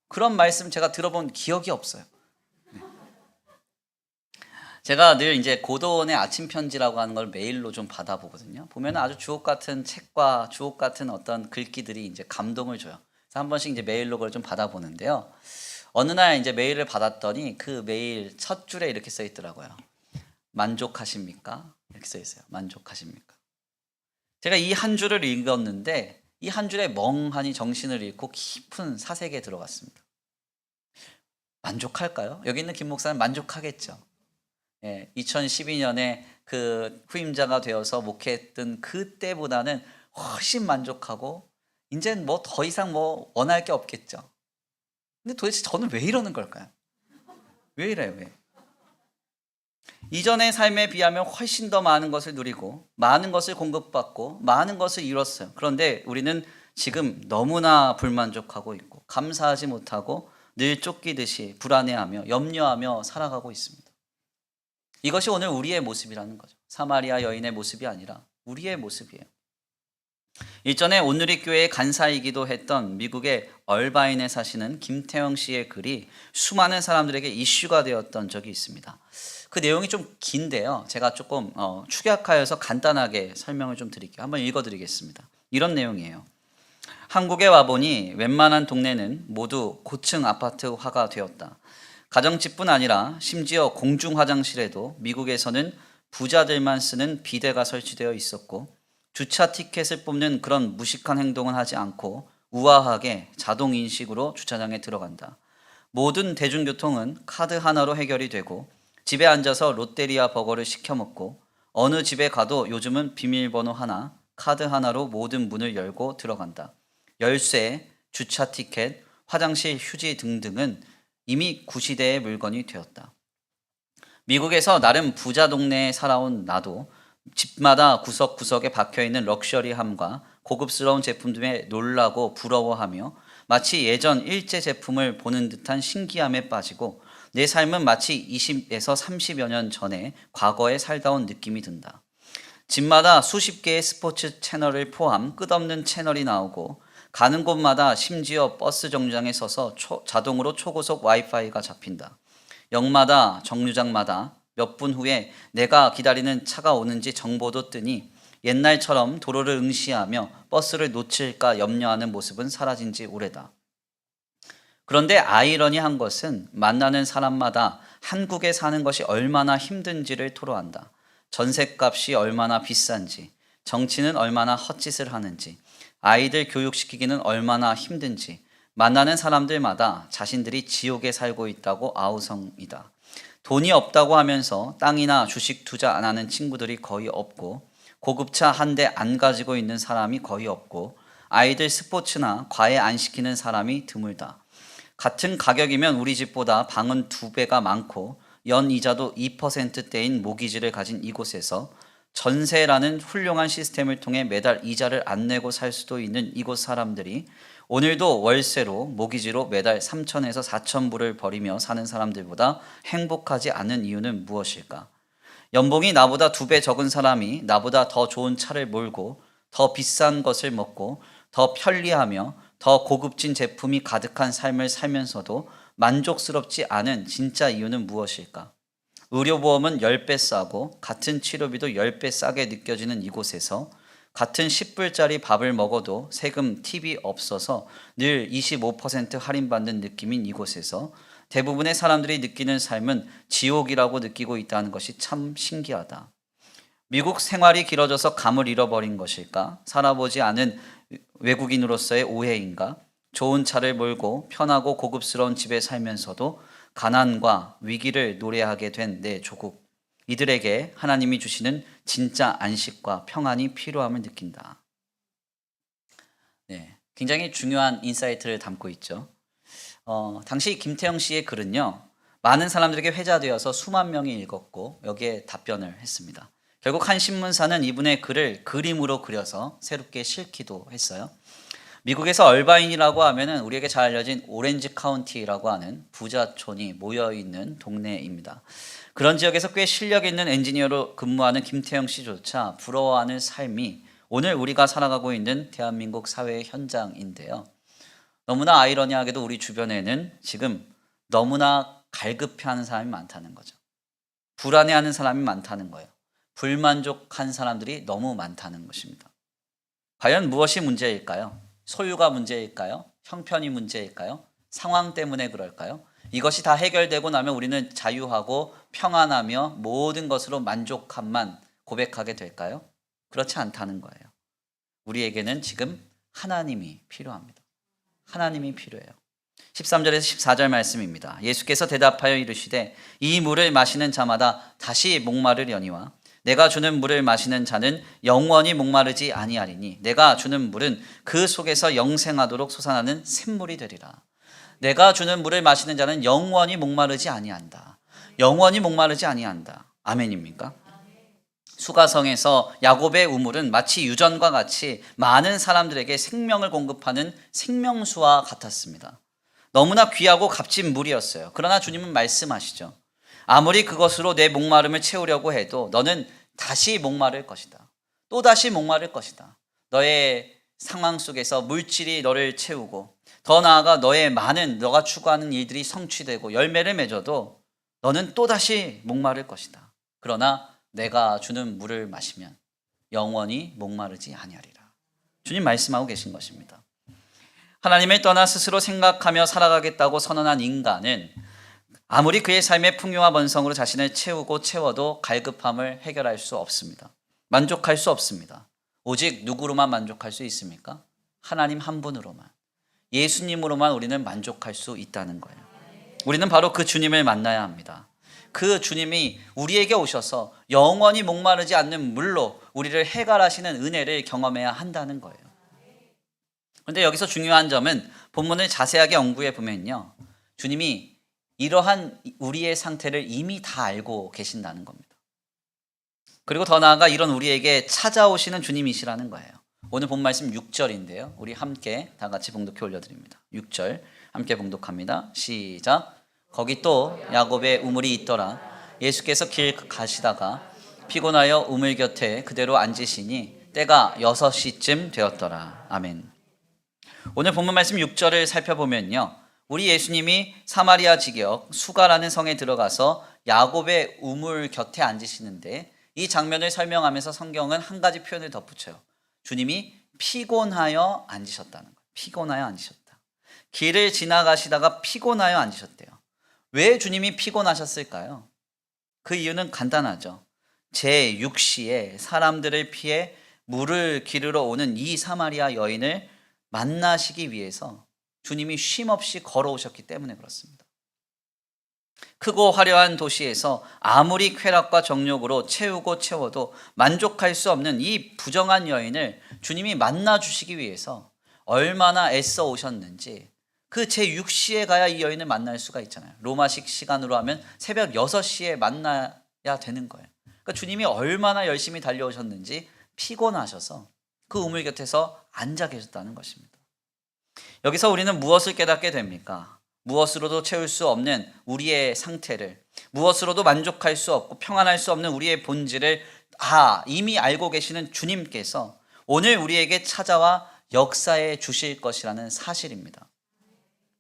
S1: 그런 말씀 제가 들어본 기억이 없어요. 제가 늘 이제 고도원의 아침 편지라고 하는 걸 메일로 좀 받아보거든요. 보면 아주 주옥 같은 책과 주옥 같은 어떤 글귀들이 이제 감동을 줘요. 그래서 한 번씩 이제 메일로 그걸 좀 받아보는데요. 어느 날 이제 메일을 받았더니 그 메일 첫 줄에 이렇게 써 있더라고요. 만족하십니까? 이렇게 써 있어요. 만족하십니까? 제가 이 한 줄을 읽었는데 이 한 줄에 멍하니 정신을 잃고 깊은 사색에 들어갔습니다. 만족할까요? 여기 있는 김 목사는 만족하겠죠. 2012년에 그 후임자가 되어서 목회했던 그때보다는 훨씬 만족하고 이제는 뭐 더 이상 뭐 원할 게 없겠죠. 근데 도대체 저는 왜 이러는 걸까요? 왜 이래요? 왜? 이전의 삶에 비하면 훨씬 더 많은 것을 누리고 많은 것을 공급받고 많은 것을 이뤘어요. 그런데 우리는 지금 너무나 불만족하고 있고 감사하지 못하고 늘 쫓기듯이 불안해하며 염려하며 살아가고 있습니다. 이것이 오늘 우리의 모습이라는 거죠. 사마리아 여인의 모습이 아니라 우리의 모습이에요. 일전에 온누리교회의 간사이기도 했던 미국의 얼바인에 사시는 김태영 씨의 글이 수많은 사람들에게 이슈가 되었던 적이 있습니다. 그 내용이 좀 긴데요. 제가 조금 축약하여서 간단하게 설명을 좀 드릴게요. 한번 읽어드리겠습니다. 이런 내용이에요. 한국에 와보니 웬만한 동네는 모두 고층 아파트화가 되었다. 가정집뿐 아니라 심지어 공중 화장실에도 미국에서는 부자들만 쓰는 비데가 설치되어 있었고 주차 티켓을 뽑는 그런 무식한 행동은 하지 않고 우아하게 자동 인식으로 주차장에 들어간다. 모든 대중교통은 카드 하나로 해결이 되고 집에 앉아서 롯데리아 버거를 시켜 먹고 어느 집에 가도 요즘은 비밀번호 하나, 카드 하나로 모든 문을 열고 들어간다. 열쇠, 주차 티켓, 화장실 휴지 등등은 이미 구시대의 물건이 되었다. 미국에서 나름 부자 동네에 살아온 나도 집마다 구석구석에 박혀있는 럭셔리함과 고급스러운 제품들에 놀라고 부러워하며 마치 예전 일제 제품을 보는 듯한 신기함에 빠지고 내 삶은 마치 20에서 30여 년 전에 과거에 살다 온 느낌이 든다. 집마다 수십 개의 스포츠 채널을 포함 끝없는 채널이 나오고 가는 곳마다 심지어 버스 정류장에 서서 자동으로 초고속 와이파이가 잡힌다. 역마다 정류장마다 몇 분 후에 내가 기다리는 차가 오는지 정보도 뜨니 옛날처럼 도로를 응시하며 버스를 놓칠까 염려하는 모습은 사라진 지 오래다. 그런데 아이러니한 것은 만나는 사람마다 한국에 사는 것이 얼마나 힘든지를 토로한다. 전셋값이 얼마나 비싼지, 정치는 얼마나 헛짓을 하는지, 아이들 교육시키기는 얼마나 힘든지, 만나는 사람들마다 자신들이 지옥에 살고 있다고 아우성이다. 돈이 없다고 하면서 땅이나 주식 투자 안 하는 친구들이 거의 없고, 고급차 한 대 안 가지고 있는 사람이 거의 없고, 아이들 스포츠나 과외 안 시키는 사람이 드물다. 같은 가격이면 우리 집보다 방은 2배가 많고 연 이자도 2%대인 모기지를 가진 이곳에서 전세라는 훌륭한 시스템을 통해 매달 이자를 안 내고 살 수도 있는 이곳 사람들이 오늘도 월세로 모기지로 매달 3천에서 4천 불을 벌이며 사는 사람들보다 행복하지 않은 이유는 무엇일까? 연봉이 나보다 2배 적은 사람이 나보다 더 좋은 차를 몰고 더 비싼 것을 먹고 더 편리하며 더 고급진 제품이 가득한 삶을 살면서도 만족스럽지 않은 진짜 이유는 무엇일까? 의료보험은 10배 싸고 같은 치료비도 10배 싸게 느껴지는 이곳에서 같은 10불짜리 밥을 먹어도 세금 팁이 없어서 늘 25% 할인받는 느낌인 이곳에서 대부분의 사람들이 느끼는 삶은 지옥이라고 느끼고 있다는 것이 참 신기하다. 미국 생활이 길어져서 감을 잃어버린 것일까? 살아보지 않은 외국인으로서의 오해인가? 좋은 차를 몰고 편하고 고급스러운 집에 살면서도 가난과 위기를 노래하게 된 내 조국. 이들에게 하나님이 주시는 진짜 안식과 평안이 필요함을 느낀다. 네, 굉장히 중요한 인사이트를 담고 있죠. 당시 김태형 씨의 글은요, 많은 사람들에게 회자되어서 수만 명이 읽었고 여기에 답변을 했습니다. 결국 한 신문사는 이분의 글을 그림으로 그려서 새롭게 실기도 했어요. 미국에서 얼바인이라고 하면은 우리에게 잘 알려진 오렌지 카운티라고 하는 부자촌이 모여있는 동네입니다. 그런 지역에서 꽤 실력 있는 엔지니어로 근무하는 김태형 씨조차 부러워하는 삶이 오늘 우리가 살아가고 있는 대한민국 사회의 현장인데요. 너무나 아이러니하게도 우리 주변에는 지금 너무나 갈급해하는 사람이 많다는 거죠. 불안해하는 사람이 많다는 거예요. 불만족한 사람들이 너무 많다는 것입니다. 과연 무엇이 문제일까요? 소유가 문제일까요? 형편이 문제일까요? 상황 때문에 그럴까요? 이것이 다 해결되고 나면 우리는 자유하고 평안하며 모든 것으로 만족함만 고백하게 될까요? 그렇지 않다는 거예요. 우리에게는 지금 하나님이 필요합니다. 하나님이 필요해요. 13절에서 14절 말씀입니다. 예수께서 대답하여 이르시되 이 물을 마시는 자마다 다시 목마르려니와 내가 주는 물을 마시는 자는 영원히 목마르지 아니하리니 내가 주는 물은 그 속에서 영생하도록 솟아나는 샘물이 되리라. 내가 주는 물을 마시는 자는 영원히 목마르지 아니한다. 영원히 목마르지 아니한다. 아멘입니까? 수가성에서 야곱의 우물은 마치 유전과 같이 많은 사람들에게 생명을 공급하는 생명수와 같았습니다. 너무나 귀하고 값진 물이었어요. 그러나 주님은 말씀하시죠. 아무리 그것으로 내 목마름을 채우려고 해도 너는 다시 목마를 것이다. 또다시 목마를 것이다. 너의 상황 속에서 물질이 너를 채우고 더 나아가 너의 많은 너가 추구하는 일들이 성취되고 열매를 맺어도 너는 또다시 목마를 것이다. 그러나 내가 주는 물을 마시면 영원히 목마르지 아니하리라. 주님 말씀하고 계신 것입니다. 하나님을 떠나 스스로 생각하며 살아가겠다고 선언한 인간은 아무리 그의 삶의 풍요와 번성으로 자신을 채우고 채워도 갈급함을 해결할 수 없습니다. 만족할 수 없습니다. 오직 누구로만 만족할 수 있습니까? 하나님 한 분으로만, 예수님으로만 우리는 만족할 수 있다는 거예요. 우리는 바로 그 주님을 만나야 합니다. 그 주님이 우리에게 오셔서 영원히 목마르지 않는 물로 우리를 해결하시는 은혜를 경험해야 한다는 거예요. 그런데 여기서 중요한 점은 본문을 자세하게 연구해 보면요, 주님이 이러한 우리의 상태를 이미 다 알고 계신다는 겁니다. 그리고 더 나아가 이런 우리에게 찾아오시는 주님이시라는 거예요. 오늘 본 말씀 6절인데요. 우리 함께 다 같이 봉독해 올려드립니다. 6절 함께 봉독합니다. 시작. 거기 또 야곱의 우물이 있더라. 예수께서 길 가시다가 피곤하여 우물 곁에 그대로 앉으시니 때가 6시쯤 되었더라. 아멘. 오늘 본문 말씀 6절을 살펴보면요, 우리 예수님이 사마리아 지역 수가라는 성에 들어가서 야곱의 우물 곁에 앉으시는데 이 장면을 설명하면서 성경은 한 가지 표현을 덧붙여요. 주님이 피곤하여 앉으셨다는 거예요. 피곤하여 앉으셨다. 길을 지나가시다가 피곤하여 앉으셨대요. 왜 주님이 피곤하셨을까요? 그 이유는 간단하죠. 제6시에 사람들을 피해 물을 기르러 오는 이 사마리아 여인을 만나시기 위해서 주님이 쉼없이 걸어오셨기 때문에 그렇습니다. 크고 화려한 도시에서 아무리 쾌락과 정욕으로 채우고 채워도 만족할 수 없는 이 부정한 여인을 주님이 만나 주시기 위해서 얼마나 애써 오셨는지, 그 제6시에 가야 이 여인을 만날 수가 있잖아요. 로마식 시간으로 하면 새벽 6시에 만나야 되는 거예요. 그러니까 주님이 얼마나 열심히 달려오셨는지 피곤하셔서 그 우물 곁에서 앉아 계셨다는 것입니다. 여기서 우리는 무엇을 깨닫게 됩니까? 무엇으로도 채울 수 없는 우리의 상태를, 무엇으로도 만족할 수 없고 평안할 수 없는 우리의 본질을 이미 알고 계시는 주님께서 오늘 우리에게 찾아와 역사해 주실 것이라는 사실입니다.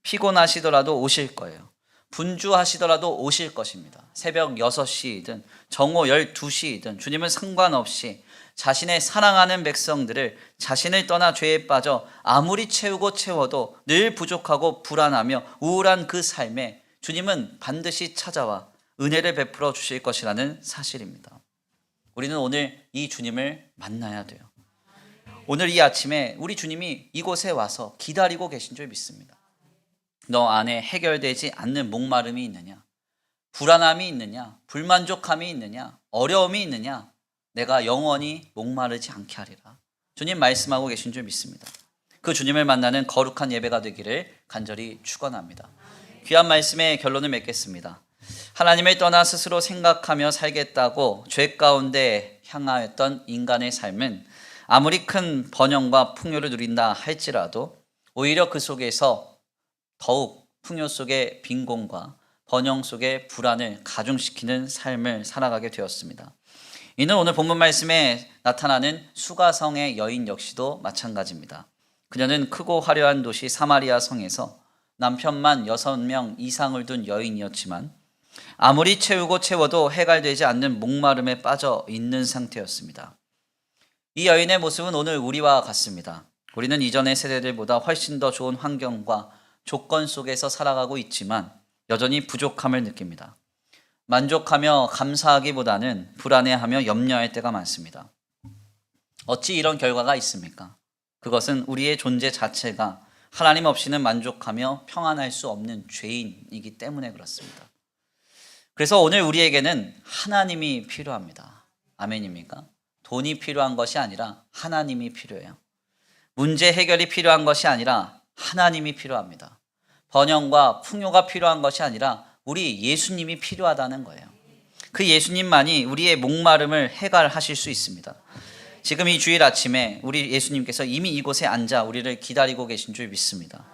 S1: 피곤하시더라도 오실 거예요. 분주하시더라도 오실 것입니다. 새벽 6시이든 정오 12시이든 주님은 상관없이 자신의 사랑하는 백성들을 자신을 떠나 죄에 빠져 아무리 채우고 채워도 늘 부족하고 불안하며 우울한 그 삶에 주님은 반드시 찾아와 은혜를 베풀어 주실 것이라는 사실입니다. 우리는 오늘 이 주님을 만나야 돼요. 오늘 이 아침에 우리 주님이 이곳에 와서 기다리고 계신 줄 믿습니다. 너 안에 해결되지 않는 목마름이 있느냐? 불안함이 있느냐? 불만족함이 있느냐? 어려움이 있느냐? 내가 영원히 목마르지 않게 하리라. 주님 말씀하고 계신 줄 믿습니다. 그 주님을 만나는 거룩한 예배가 되기를 간절히 축원합니다. 귀한 말씀의 결론을 맺겠습니다. 하나님을 떠나 스스로 생각하며 살겠다고 죄 가운데 향하였던 인간의 삶은 아무리 큰 번영과 풍요를 누린다 할지라도 오히려 그 속에서 더욱 풍요 속의 빈곤과 번영 속의 불안을 가중시키는 삶을 살아가게 되었습니다. 이는 오늘 본문 말씀에 나타나는 수가성의 여인 역시도 마찬가지입니다. 그녀는 크고 화려한 도시 사마리아 성에서 남편만 6명 이상을 둔 여인이었지만 아무리 채우고 채워도 해갈되지 않는 목마름에 빠져 있는 상태였습니다. 이 여인의 모습은 오늘 우리와 같습니다. 우리는 이전의 세대들보다 훨씬 더 좋은 환경과 조건 속에서 살아가고 있지만 여전히 부족함을 느낍니다. 만족하며 감사하기보다는 불안해하며 염려할 때가 많습니다. 어찌 이런 결과가 있습니까? 그것은 우리의 존재 자체가 하나님 없이는 만족하며 평안할 수 없는 죄인이기 때문에 그렇습니다. 그래서 오늘 우리에게는 하나님이 필요합니다. 아멘입니까? 돈이 필요한 것이 아니라 하나님이 필요해요. 문제 해결이 필요한 것이 아니라 하나님이 필요합니다. 번영과 풍요가 필요한 것이 아니라 우리 예수님이 필요하다는 거예요. 그 예수님만이 우리의 목마름을 해결하실 수 있습니다. 지금 이 주일 아침에 우리 예수님께서 이미 이곳에 앉아 우리를 기다리고 계신 줄 믿습니다.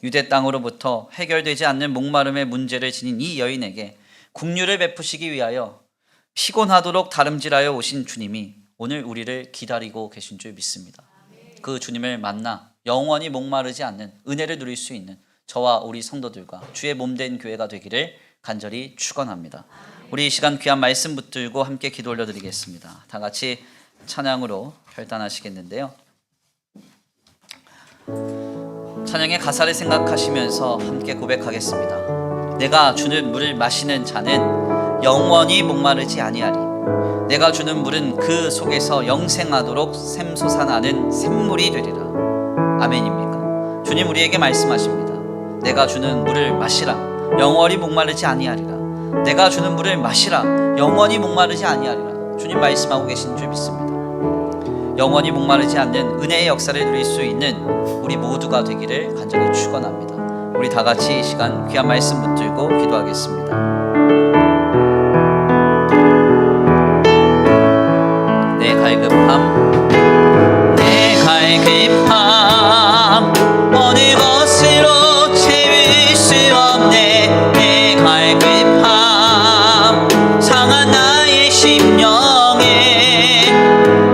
S1: 유대 땅으로부터 해결되지 않는 목마름의 문제를 지닌 이 여인에게 긍휼을 베푸시기 위하여 피곤하도록 다름질하여 오신 주님이 오늘 우리를 기다리고 계신 줄 믿습니다. 그 주님을 만나 영원히 목마르지 않는 은혜를 누릴 수 있는 저와 우리 성도들과 주의 몸된 교회가 되기를 간절히 축원합니다. 우리 이 시간 귀한 말씀 붙들고 함께 기도 올려드리겠습니다. 다 같이 찬양으로 결단하시겠는데요. 찬양의 가사를 생각하시면서 함께 고백하겠습니다. 내가 주는 물을 마시는 자는 영원히 목마르지 아니하리. 내가 주는 물은 그 속에서 영생하도록 샘솟아나는 샘물이 되리라. 아멘입니까? 주님 우리에게 말씀하십니다. 내가 주는 물을 마시라. 영원히 목마르지 아니하리라. 내가 주는 물을 마시라. 영원히 목마르지 아니하리라. 주님 말씀하고 계신 줄 믿습니다. 영원히 목마르지 않는 은혜의 역사를 누릴 수 있는 우리 모두가 되기를 간절히 축원합니다. 우리 다 같이 이 시간 귀한 말씀 붙들고 기도하겠습니다. 내 갈급함, 내 갈급함 어느 것으로 채울 수 없네. 내 갈급함 상한 나의 심령에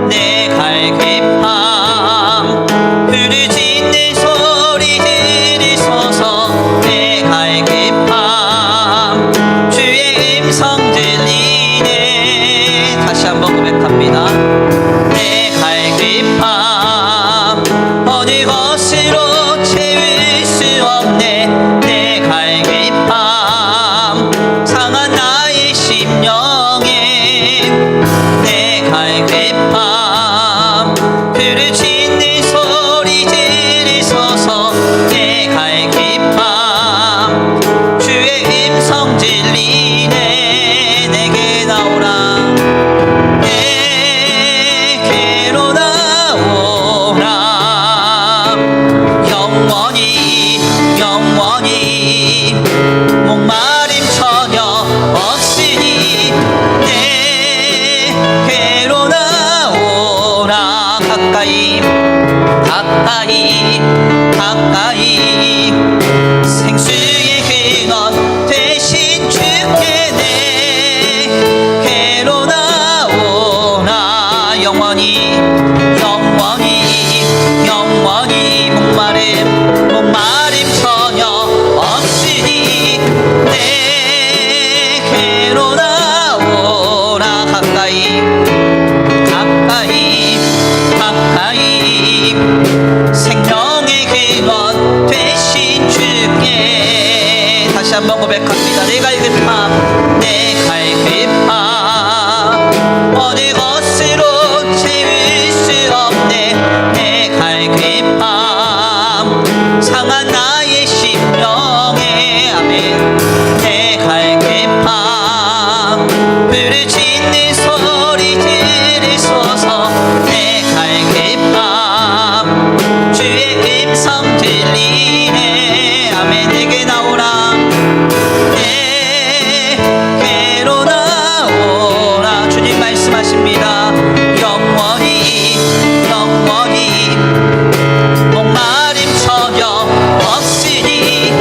S1: 내 갈급함 부르짖는 소리 들으소서. 내 갈급함 주의 음성 들리네. 다시 한번 고백합니다. 내 가까이 가까이 생수의 근원 되신 주께 내 괴로 나오나 영원히 영원히 영원히 목마름 전혀 없으니 내 괴로 나오나 가까이 가까이 가까이 생명의 근원 되신 주께 다시 한번 고백합니다. 내 갈급함 내 갈급함 어느 것으로 채울 수 없네 내 갈급함 상한 나의 심령에 아멘 내 갈급함 부르짖는 소리 들으소서 내 갈급함 주의 음성 들리네 아멘 내게 나오라 내게로 나오라 주님 말씀하십니다. 영원히 영원히 목마름 전혀 없으니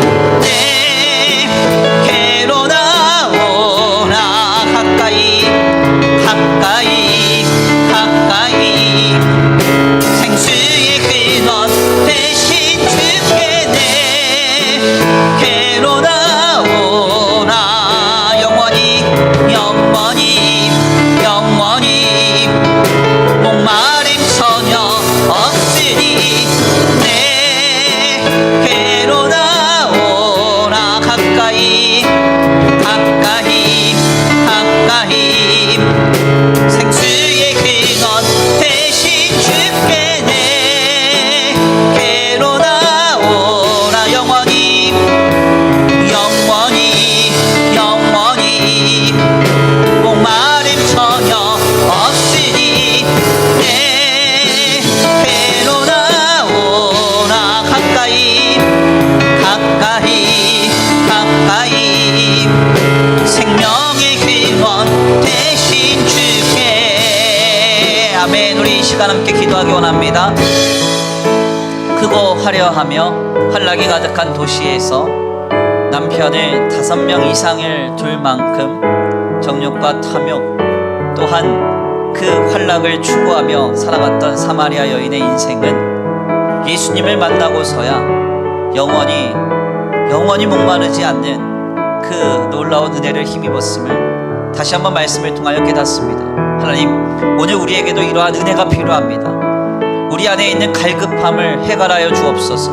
S1: 내게로 나오라 가까이 가까이 가까이 생수의 근원 되신 주께 내게로 나오라 영원히 영원히 영원히 목마름 전혀 없으니 내게로 나오라 가까이 가까이 가까이 생수의 근원 되신 주께 내게로 나오라 영원히 영원히 영원히 목마름 전혀 없으니 내게로 나오라 가까이 가까이 가까이 생명의 근원 되신 주께 아멘. 우리 이 시간 함께 기도하기 원합니다. 크고 화려하며 환락이 가득한 도시에서 남편을 5명 이상을 둘 만큼 정욕과 탐욕 또한 그 환락을 추구하며 살아갔던 사마리아 여인의 인생은 예수님을 만나고서야 영원히 목마르지 않는 그 놀라운 은혜를 힘입었음을 다시 한번 말씀을 통하여 깨닫습니다. 하나님, 오늘 우리에게도 이러한 은혜가 필요합니다. 우리 안에 있는 갈급함을 해결하여 주옵소서.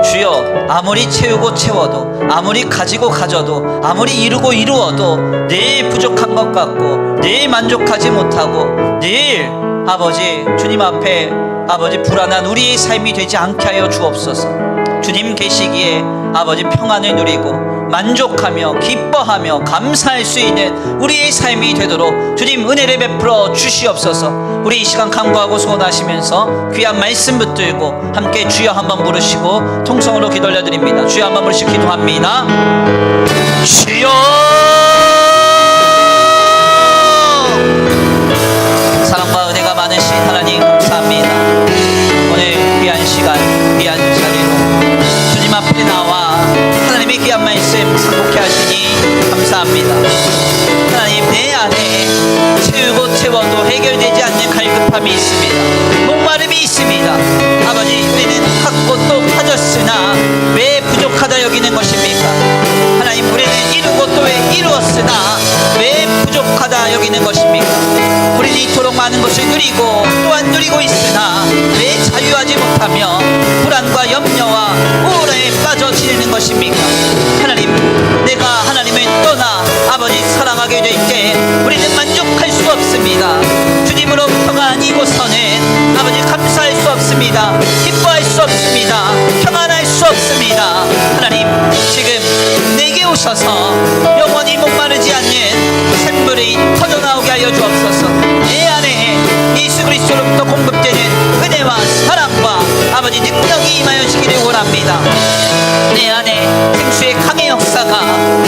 S1: 주여, 아무리 채우고 채워도, 아무리 가지고 가져도, 아무리 이루고 이루어도 늘 부족한 것 같고 늘 만족하지 못하고 늘 아버지 주님 앞에 아버지 불안한 우리의 삶이 되지 않게 하여 주옵소서. 주님 계시기에 아버지 평안을 누리고 만족하며 기뻐하며 감사할 수 있는 우리의 삶이 되도록 주님 은혜를 베풀어 주시옵소서. 우리 이 시간 간구하고 소원하시면서 귀한 말씀 붙들고 함께 주여 한번 부르시고 통성으로 기도 올려드립니다. 주여 한번 부르시고 기도합니다. 주여, 사랑과 은혜가 많으신 하나님 감사합니다. 오늘 귀한 시간 귀한 자리로 주님 앞에 나와 하나님의 귀한 말씀 상고케 하시니 감사합니다. 하나님, 내 안에 채우고 채워도 해결되지 않는 갈급함이 있습니다. 목마름이 있습니다. 아버지, 우리는 갖고 또 가졌으나 왜 부족하다 여기는 것입니까? 하나님, 우리는 이루고 또 왜 이루었으나 왜 부족하다 여기는 것입니까? 우리는 이토록 많은 것을 누리고 또한 누리고 있으나 왜 자유하지 못하며 불안과 염려와 우울에 빠져 지내는 것입니까? 하나님, 내가 하나님을 떠나 아버지 사랑하게 될 때 우리는 만족할 수 없습니다. 주님으로부터가 아니고서는 아버지 감사할 수 없습니다. 기뻐할 수 없습니다. 평안할 수 없습니다. 하나님, 지금 내게 오셔서 영원히 목마르지 않는 샘물이 터져나오게 하여 주옵소서. 내 안에 예수 그리스도로부터 공급되는 은혜와 사랑과 아버지 능력이 임하여 주기를 원합니다. 내 안에 생수의 강의 역사가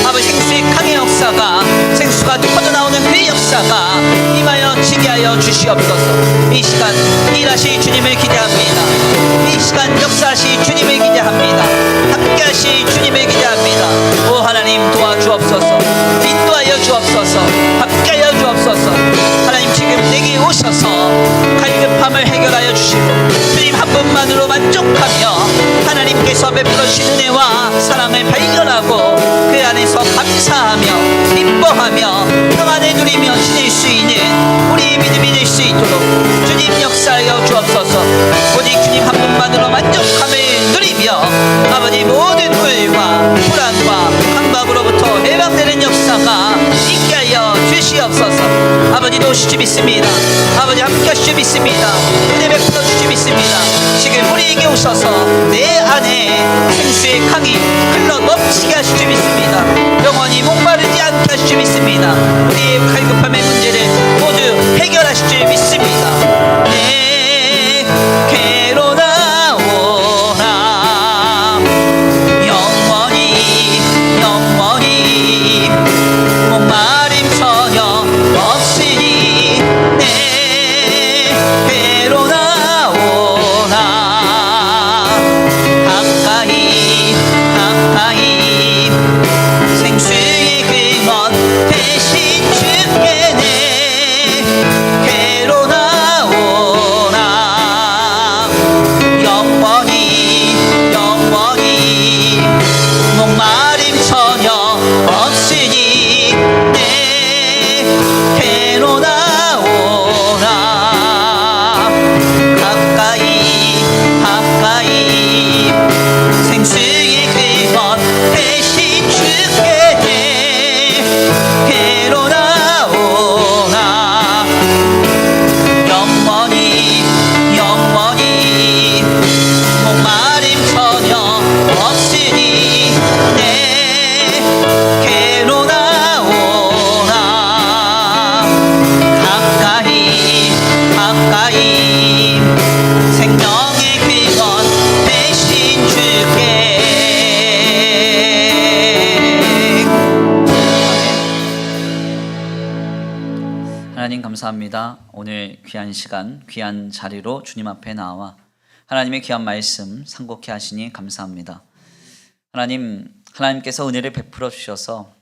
S1: 아버지 생수의 강의 역사가 생수가 터져나오는 그 역사가 임하여 지게 하여 주시옵소서. 이 시간 일하실 주님을 기대합니다. 안에서 베풀어주신 은혜와 사랑을 발견하고 그 안에서 감사하며 기뻐하며 평안을 누리며 지낼 수 있는 우리 믿음이 될 수 있도록 주님 역사하여 주옵소서. 오직 주님 한 분만으로 만족함을 누리며 아버지 모든 우울과 불안과 강박으로부터 해방되는 역사가 있게 하여 주시옵소서. 아버지 도우실 줄 믿습니다. 아버지 함께 하실 줄 믿습니다. 은혜 베풀어 주실 줄 믿습니다. 지금 우리에게 오셔서 내 안에 생수의 강이 흘러 넘치게 하실 줄 믿습니다. 영원히 목마르지 않게 하실 줄 믿습니다. 우리의 갈급함의 문제를 모두 해결하실 줄 믿습니다. 내게로 나오라. 영원히 영원히 목마름 전혀 없으니 내게로 나오라. 가까이 가까이 생수의 근원 대신 주께 내게로 나오라. 영원히 영원히 목마름 전혀 없으니 내게로 나오라. 가까이 가까이 생수의 근원 대신 주께 내게로 나오라. 영원히 영원히 목마름 전혀 없으니 내게로 나오라. 가까이 가까이 생명의 근원 대신 주께. 하나님 감사합니다. 오늘 귀한 시간 귀한 자리로 주님 앞에 나와 하나님의 귀한 말씀 상고케 하시니 감사합니다. 하나님께서 은혜를 베풀어 주셔서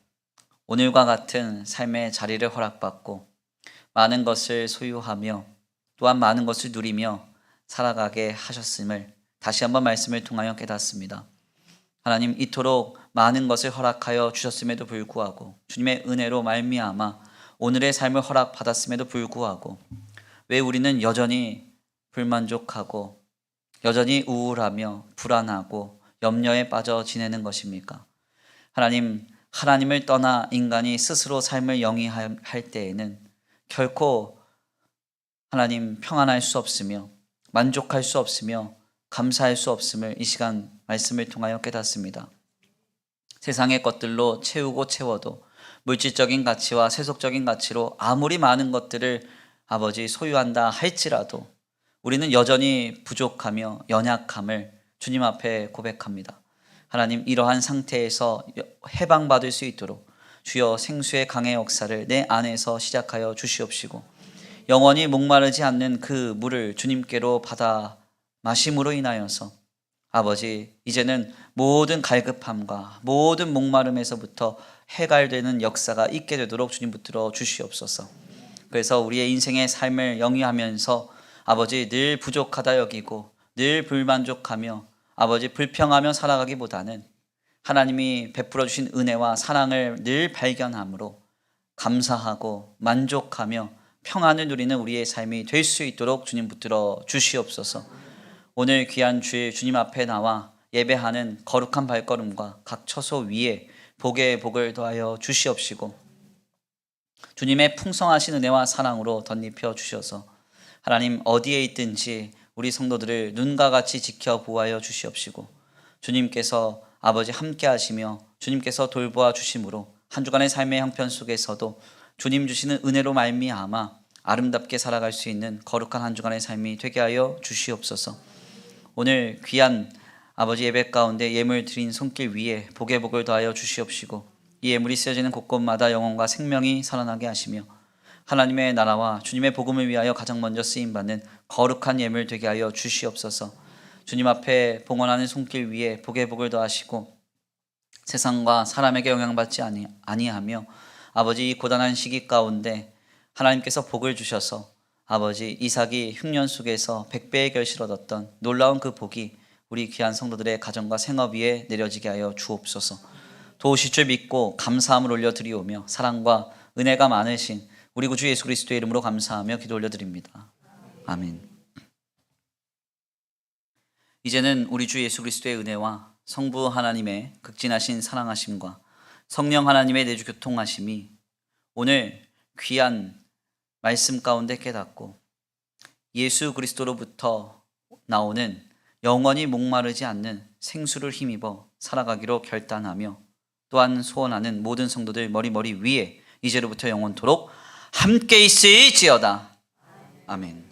S1: 오늘과 같은 삶의 자리를 허락받고 많은 것을 소유하며 또한 많은 것을 누리며 살아가게 하셨음을 다시 한번 말씀을 통하여 깨닫습니다. 하나님, 이토록 많은 것을 허락하여 주셨음에도 불구하고 주님의 은혜로 말미암아 오늘의 삶을 허락받았음에도 불구하고 왜 우리는 여전히 불만족하고 여전히 우울하며 불안하고 염려에 빠져 지내는 것입니까? 하나님을 떠나 인간이 스스로 삶을 영위할 때에는 결코 하나님 평안할 수 없으며 만족할 수 없으며 감사할 수 없음을 이 시간 말씀을 통하여 깨닫습니다. 세상의 것들로 채우고 채워도 물질적인 가치와 세속적인 가치로 아무리 많은 것들을 아버지 소유한다 할지라도 우리는 여전히 부족하며 연약함을 주님 앞에 고백합니다. 하나님, 이러한 상태에서 해방받을 수 있도록 주여 생수의 강의 역사를 내 안에서 시작하여 주시옵시고 영원히 목마르지 않는 그 물을 주님께로 받아 마심으로 인하여서 아버지, 이제는 모든 갈급함과 모든 목마름에서부터 해갈되는 역사가 있게 되도록 주님 붙들어 주시옵소서. 그래서 우리의 인생의 삶을 영위하면서 아버지 늘 부족하다 여기고 늘 불만족하며 아버지 불평하며 살아가기보다는 하나님이 베풀어 주신 은혜와 사랑을 늘 발견함으로 감사하고 만족하며 평안을 누리는 우리의 삶이 될 수 있도록 주님 붙들어 주시옵소서. 오늘 귀한 주님 앞에 나와 예배하는 거룩한 발걸음과 각 처소 위에 복의 복을 더하여 주시옵시고 주님의 풍성하신 은혜와 사랑으로 덧입혀 주셔서 하나님 어디에 있든지 우리 성도들을 눈과 같이 지켜 보호하여 주시옵시고 주님께서 아버지 함께 하시며 주님께서 돌보아 주심으로 한 주간의 삶의 형편 속에서도 주님 주시는 은혜로 말미암아 아름답게 살아갈 수 있는 거룩한 한 주간의 삶이 되게 하여 주시옵소서. 오늘 귀한 아버지 예배 가운데 예물 드린 손길 위에 복의 복을 더하여 주시옵시고 이 예물이 쓰여지는 곳곳마다 영혼과 생명이 살아나게 하시며 하나님의 나라와 주님의 복음을 위하여 가장 먼저 쓰임받는 거룩한 예물 되게 하여 주시옵소서. 주님 앞에 봉헌하는 손길 위에 복의 복을 더하시고 세상과 사람에게 영향받지 아니하며 아버지 이 고단한 시기 가운데 하나님께서 복을 주셔서 아버지 이삭이 흉년 속에서 100배의 결실을 얻었던 놀라운 그 복이 우리 귀한 성도들의 가정과 생업 위에 내려지게 하여 주옵소서. 도우실 줄 믿고 감사함을 올려드리오며 사랑과 은혜가 많으신 우리 구주 예수 그리스도의 이름으로 감사하며 기도 올려드립니다. 아멘. 이제는 우리 주 예수 그리스도의 은혜와 성부 하나님의 극진하신 사랑하심과 성령 하나님의 내주 교통하심이 오늘 귀한 말씀 가운데 깨닫고 예수 그리스도로부터 나오는 영원히 목마르지 않는 생수를 힘입어 살아가기로 결단하며 또한 소원하는 모든 성도들 머리 위에 이제로부터 영원토록 함께 있을지어다. 아멘.